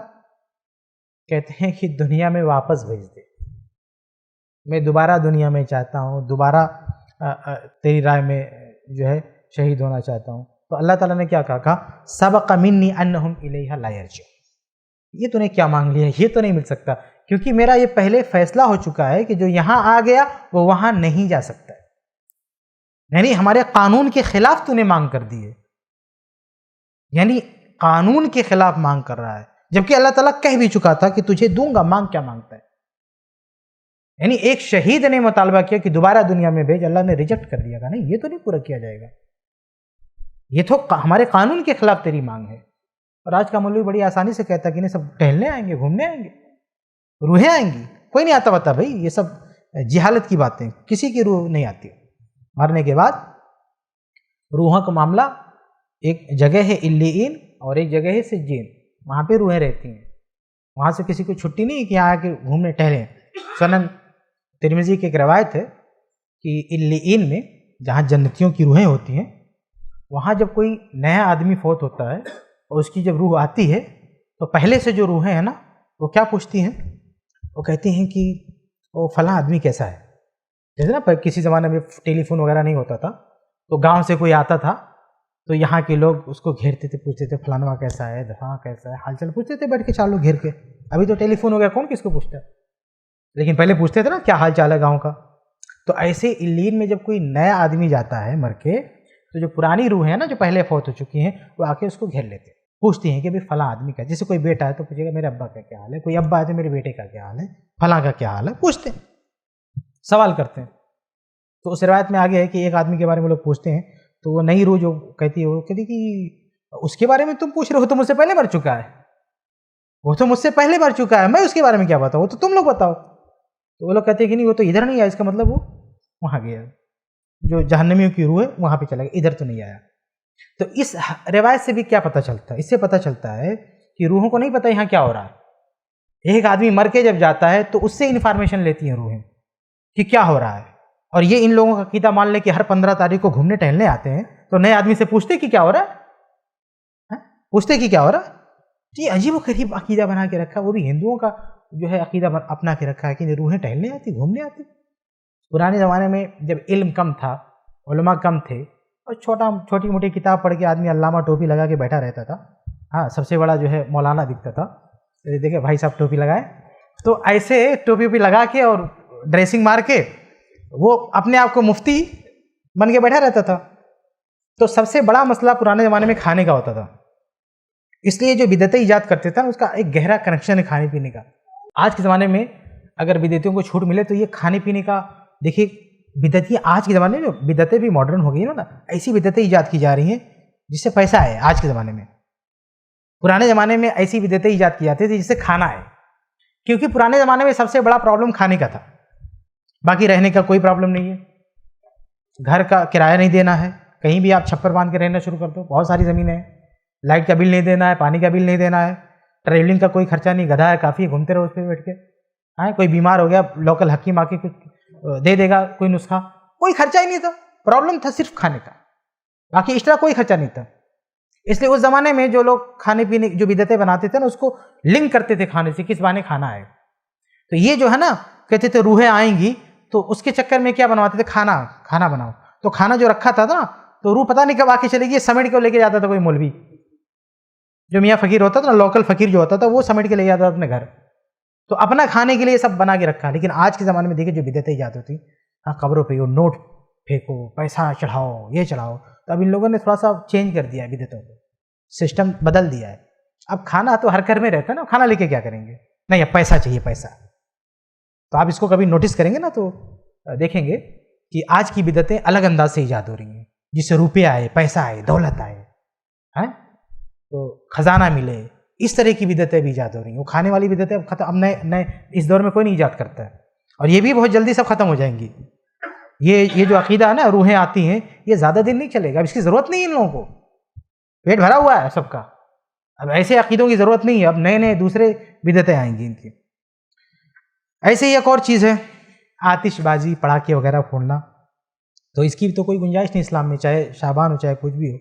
Speaker 1: کہتے ہیں کہ دنیا میں واپس بھیج دے, میں دوبارہ دنیا میں چاہتا ہوں, دوبارہ تیری رائے میں جو ہے شہید ہونا چاہتا ہوں. تو اللہ تعالیٰ نے کیا کہا, سبق منی انہم الیہا لا یرجعون, یہ تو نے کیا مانگ لیا, یہ تو نہیں مل سکتا, کیونکہ میرا یہ پہلے فیصلہ ہو چکا ہے کہ جو یہاں آ گیا وہ وہاں نہیں جا سکتا ہے. یعنی ہمارے قانون کے خلاف تو نے مانگ کر دی ہے, یعنی قانون کے خلاف مانگ کر رہا ہے, جبکہ اللہ تعالیٰ کہہ بھی چکا تھا کہ تجھے دوں گا, مانگ کیا مانگتا ہے. یعنی ایک شہید نے مطالبہ کیا کہ دوبارہ دنیا میں بھیج, اللہ نے ریجیکٹ کر دیا, کہ نہیں یہ تو نہیں پورا کیا جائے گا, یہ تو ہمارے قانون کے خلاف تیری مانگ ہے. اور آج کا مولوی بڑی آسانی سے کہتا ہے کہ نہیں سب ٹہلنے آئیں گے, گھومنے آئیں گے, روحیں آئیں گی. کوئی نہیں آتا بتا بھائی, یہ سب جہالت کی باتیں, کسی کی روح نہیں آتی. مرنے کے بعد روحوں کا معاملہ, ایک جگہ ہے علیین اور ایک جگہ ہے سجین, وہاں پہ روحیں رہتی ہیں, وہاں سے کسی کو چھٹی نہیں کہ یہاں آ کے گھومنے ٹہلیں. سنن ترمذی کی ایک روایت ہے کہ علیین میں جہاں جنتیوں کی روحیں ہوتی ہیں, وہاں جب کوئی نیا آدمی فوت ہوتا ہے اور اس کی جب روح آتی ہے تو پہلے سے جو روحیں ہیں نا وہ کیا پوچھتی ہیں, وہ کہتی ہیں کہ وہ فلاں آدمی کیسا ہے. جیسے نا کسی زمانے میں ٹیلی فون وغیرہ نہیں ہوتا تھا تو گاؤں سے کوئی آتا تھا تو یہاں کے لوگ اس کو گھیرتے تھے, پوچھتے تھے فلانوا کیسا ہے, دفعہ کیسا ہے, حال چال پوچھتے تھے بیٹھ کے 4 لوگ گھیر کے. ابھی تو ٹیلی فون ہو گیا, کون کس کو پوچھتا ہے, لیکن پہلے پوچھتے تھے نا کیا حال چال ہے گاؤں کا. تو ایسے علیین میں جب کوئی نیا آدمی جاتا ہے مر کے, تو جو پرانی روح ہے نا جو پہلے فوت ہو چکی ہیں وہ آ کے اس کو گھیر لیتے ہیں, پوچھتی ہیں کہ بھائی فلاں آدمی کا, جیسے کوئی بیٹا ہے تو پوچھے گا میرے ابا کا کیا حال ہے, کوئی ابا ہے تو میرے بیٹے کا کیا حال ہے, فلاں کا کیا حال ہے, پوچھتے ہیں, سوال کرتے ہیں. تو اس روایت میں آگے ہے کہ ایک آدمی کے بارے میں لوگ پوچھتے ہیں تو وہ نئی روح جو کہتی ہے وہ کہتی کہ اس کے بارے میں تم پوچھ رہے ہو, تو مجھ سے پہلے مر چکا ہے, وہ تو مجھ سے پہلے مر چکا ہے, میں اس کے بارے میں کیا بتاؤں, وہ تو تم لوگ بتاؤ. تو وہ لوگ کہتے ہیں کہ نہیں وہ تو ادھر نہیں آیا, اس کا مطلب وہ وہاں گیا, جو جہنمیوں کی روح ہے وہاں پہ چلا گیا, ادھر تو نہیں آیا. تو اس روایت سے بھی کیا پتہ چلتا ہے, اس سے پتہ چلتا ہے کہ روحوں کو نہیں پتہ یہاں کیا ہو رہا ہے. ایک آدمی مر کے جب جاتا ہے تو اس سے انفارمیشن لیتی ہیں روحیں کہ کیا ہو رہا ہے. اور یہ ان لوگوں کا عقیدہ مان لے کہ ہر 15 تاریخ کو گھومنے ٹہلنے آتے ہیں تو نئے آدمی سے پوچھتے کہ کیا ہو رہا ہے, پوچھتے کہ کیا ہو رہا ہے. یہ عجیب و غریب عقیدہ بنا کے رکھا, وہ بھی ہندوؤں کا جو ہے عقیدہ اپنا کے رکھا ہے کہ روحیں ٹہلنے آتی, گھومنے آتی. پرانے زمانے میں جب علم کم تھا, علماء کم تھے, اور چھوٹی موٹی کتاب پڑھ کے آدمی علامہ ٹوپی لگا کے بیٹھا رہتا تھا. ہاں, سب سے بڑا جو ہے مولانا دکھتا تھا, دیکھے بھائی صاحب ٹوپی لگائے, تو ایسے ٹوپی ووپی لگا کے اور ڈریسنگ مار کے وہ اپنے آپ کو مفتی بن کے بیٹھا رہتا تھا. تو سب سے بڑا مسئلہ پرانے زمانے میں کھانے کا ہوتا تھا, اس لیے جو بدعتیں ایجاد کرتے تھے نا اس کا ایک گہرا کنیکشن ہے کھانے پینے کا. آج کے زمانے میں اگر بدعتیوں کو چھوٹ ملے تو یہ کھانے پینے کا, دیکھیے بدعتی آج کے زمانے میں بدعتیں بھی ماڈرن ہو گئی نا, ایسی بدعتیں ایجاد کی جا رہی ہیں جس سے پیسہ ہے آج کے زمانے میں. پرانے زمانے میں ایسی بدعتیں ایجاد کی جاتی تھی جس سے کھانا ہے, کیونکہ پرانے زمانے میں سب سے بڑا پرابلم کھانے کا تھا, باقی رہنے کا کوئی پرابلم نہیں ہے. گھر کا کرایہ نہیں دینا ہے, کہیں بھی آپ چھپر باندھ کے رہنا شروع کر دو, بہت ساری زمینیں ہیں. لائٹ کا بل نہیں دینا ہے, پانی کا بل نہیں دینا ہے, ٹریولنگ کا کوئی خرچہ نہیں, گدھا ہے کافی, گھومتے رہو اس پہ بیٹھ کے. ہاں, کوئی بیمار ہو گیا لوکل حکیم آ کے کچھ دے دے گا, کوئی نسخہ, کوئی خرچہ ہی نہیں تھا. پرابلم تھا صرف کھانے کا, باقی ایکسٹرا کوئی خرچہ نہیں تھا. اس لیے اس زمانے میں جو لوگ کھانے پینے جو بدعتیں بناتے تھے نا اس کو لنک کرتے تھے کھانے سے, کس بہانے کھانا ہے. تو یہ جو ہے نا کہتے تھے روحیں آئیں گی, تو اس کے چکر میں کیا بنواتے تھے, کھانا بناؤ. تو کھانا جو رکھا تھا نا تو روح پتہ نہیں کب آ کے چلے گی, سمیٹ کے لے کے جاتا تھا کوئی مولوی, جو میاں فقیر ہوتا تھا نا, لوکل فقیر جو ہوتا تھا وہ سمیٹ کے لے جاتا تھا اپنے گھر. تو اپنا کھانے کے لیے سب بنا کے رکھا. لیکن آج کے زمانے میں دیکھیں جو بدعتیں ایجاد ہوتی ہیں, ہاں قبروں پہ نوٹ پھینکو, پیسہ چڑھاؤ, یہ چڑھاؤ. تو اب ان لوگوں نے تھوڑا سا چینج کر دیا ہے بدعتوں کو, سسٹم بدل دیا ہے. اب کھانا تو ہر گھر میں رہتا ہے نا, کھانا لے کے کیا کریں گے, نہیں اب پیسہ چاہیے پیسہ. تو آپ اس کو کبھی نوٹس کریں گے نا تو دیکھیں گے کہ آج کی بدعتیں الگ انداز سے ایجاد ہو رہی ہیں, جس سے روپے آئے, پیسہ آئے, دولت آئے, تو خزانہ ملے, اس طرح کی بدعتیں بھی ایجاد ہو رہی ہیں. وہ کھانے والی بدعتیں اب ختم, اب نئے اس دور میں کوئی نہیں ایجاد کرتا ہے, اور یہ بھی بہت جلدی سب ختم ہو جائیں گی. یہ جو عقیدہ ہے نا, روحیں آتی ہیں, یہ زیادہ دن نہیں چلے گا. اب اس کی ضرورت نہیں ہے ان لوگوں کو, پیٹ بھرا ہوا ہے سب کا. اب ایسے عقیدوں کی ضرورت نہیں ہے, اب نئے دوسرے بدعتیں آئیں گی ان کی. ایسے ہی ایک اور چیز ہے آتش بازی, پڑاکے وغیرہ پھوڑنا. تو اس کی تو کوئی گنجائش نہیں اسلام میں, چاہے شعبان ہو چاہے کچھ بھی ہو.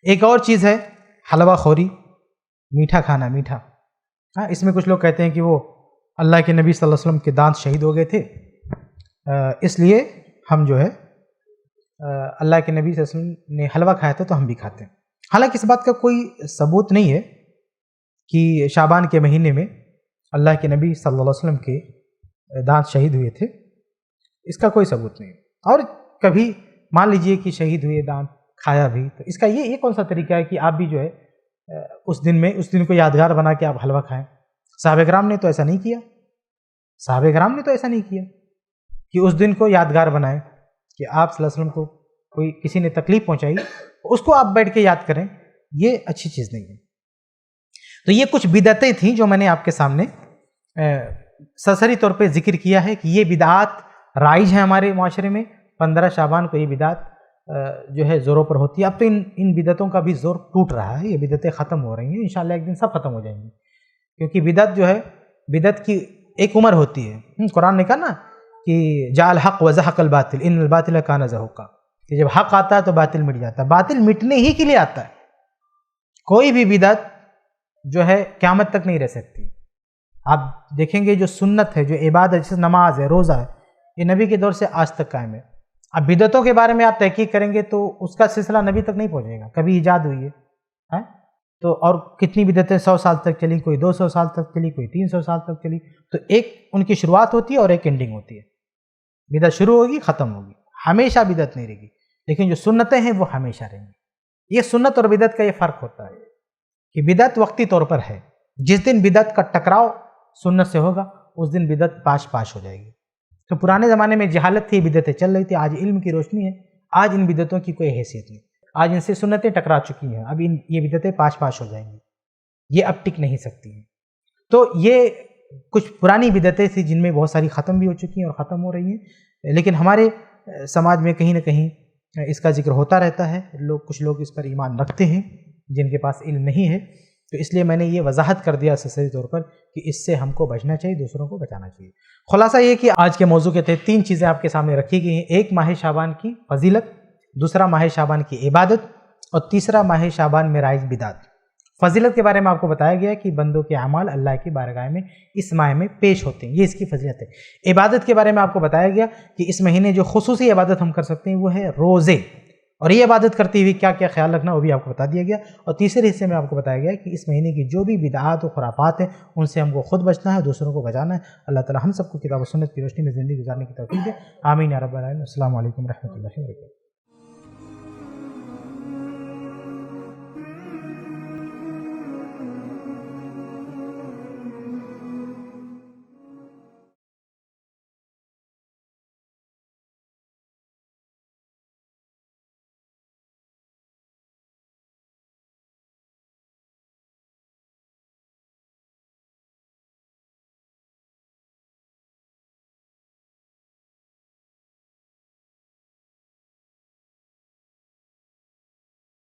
Speaker 1: ایک اور چیز ہے حلوہ خوری, میٹھا کھانا, میٹھا. ہاں, اس میں کچھ لوگ کہتے ہیں کہ وہ اللہ کے نبی صلی اللہ علیہ وسلم کے دانت شہید ہو گئے تھے, اس لیے ہم جو ہے اللہ کے نبی صلی اللہ علیہ وسلم نے حلوہ کھایا تھا تو ہم بھی کھاتے ہیں. حالانکہ اس بات کا کوئی ثبوت نہیں ہے کہ شعبان کے مہینے میں اللہ کے نبی صلی اللہ علیہ وسلم کے دانت شہید ہوئے تھے, اس کا کوئی ثبوت نہیں. اور کبھی مان لیجئے کہ شہید ہوئے, دانت کھایا بھی, تو اس کا یہ کون سا طریقہ ہے کہ آپ بھی جو ہے اس دن کو یادگار بنا کے آپ حلوہ کھائیں. صحابہ کرام نے تو ایسا نہیں کیا, صحابہ کرام نے تو ایسا نہیں کیا کہ اس دن کو یادگار بنائیں کہ آپ صلی اللہ علیہ وسلم کو کوئی کسی نے تکلیف پہنچائی, اس کو آپ بیٹھ کے یاد کریں, یہ اچھی چیز نہیں ہے. تو یہ کچھ بدعتیں تھیں جو میں نے آپ کے سامنے سرسری طور پہ ذکر کیا ہے کہ یہ بدعات رائج ہیں ہمارے معاشرے میں. 15 شعبان کو یہ بدعات جو ہے زوروں پر ہوتی ہے. اب تو ان بدعتوں کا بھی زور ٹوٹ رہا ہے, یہ بدعتیں ختم ہو رہی ہیں, انشاءاللہ ایک دن سب ختم ہو جائیں گی. کیونکہ بدعت جو ہے, بدعت کی ایک عمر ہوتی ہے. قرآن نے کہا نا کہ جاء الحق وزهق الباطل ان الباطل کان زهوقا, کہ جب حق آتا ہے تو باطل مٹ جاتا ہے. باطل مٹنے ہی کے لیے آتا ہے, کوئی بھی بدعت جو ہے قیامت تک نہیں رہ سکتی. آپ دیکھیں گے جو سنت ہے, جو عبادت, جیسے نماز ہے, روزہ ہے, یہ نبی کے دور سے آج تک قائم ہے. اب بدعتوں کے بارے میں آپ تحقیق کریں گے تو اس کا سلسلہ نبی تک نہیں پہنچے گا, کبھی ایجاد ہوئی ہے تو, اور کتنی بدعتیں 100 سال تک چلی, کوئی 200 سال تک چلی, کوئی 300 سال تک چلی. تو ایک ان کی شروعات ہوتی ہے اور ایک اینڈنگ ہوتی ہے. بدعت شروع ہوگی, ختم ہوگی, ہمیشہ بدعت نہیں رہے گی. لیکن جو سنتیں ہیں وہ ہمیشہ رہیں گی. یہ سنت اور بدعت کا یہ فرق ہوتا ہے کہ بدعت وقتی طور پر ہے, جس دن بدعت کا ٹکراؤ سنت سے ہوگا اس دن بدعت پاش ہو جائے گی. تو پرانے زمانے میں جہالت تھی, بدعتیں چل رہی تھی, آج علم کی روشنی ہے, آج ان بدعتوں کی کوئی حیثیت نہیں, آج ان سے سنتیں ٹکرا چکی ہیں, اب یہ بدعتیں پاش ہو جائیں گی, یہ اب ٹک نہیں سکتی ہیں. تو یہ کچھ پرانی بدعتیں تھیں جن میں بہت ساری ختم بھی ہو چکی ہیں اور ختم ہو رہی ہیں, لیکن ہمارے سماج میں کہیں نہ کہیں اس کا ذکر ہوتا رہتا ہے. کچھ لوگ اس پر ایمان رکھتے ہیں جن کے پاس علم نہیں ہے, تو اس لیے میں نے یہ وضاحت کر دیا سرسری طور پر کہ اس سے ہم کو بچنا چاہیے, دوسروں کو بچانا چاہیے. خلاصہ یہ کہ آج کے موضوع کے تحت 3 چیزیں آپ کے سامنے رکھی گئی ہیں. ایک ماہ شعبان کی فضیلت, دوسرا ماہ شعبان کی عبادت, اور تیسرا ماہ شعبان میں رائج بدعات. فضیلت کے بارے میں آپ کو بتایا گیا کہ بندوں کے اعمال اللہ کی بارگاہ میں اس ماہ میں پیش ہوتے ہیں, یہ اس کی فضیلت ہے. عبادت کے بارے میں آپ کو بتایا گیا کہ اس مہینے جو خصوصی عبادت ہم کر سکتے ہیں وہ ہے روزے, اور یہ عبادت کرتے ہوئے کیا کیا خیال رکھنا وہ بھی آپ کو بتا دیا گیا. اور تیسرے حصے میں آپ کو بتایا گیا کہ اس مہینے کی جو بھی بدعات و خرافات ہیں ان سے ہم کو خود بچنا ہے, دوسروں کو بچانا ہے. اللہ تعالی ہم سب کو کتاب و سنت کی روشنی میں زندگی گزارنے کی توفیق دے. آمین یا رب العالمین. السلام علیکم ورحمۃ اللہ وبرکاتہ.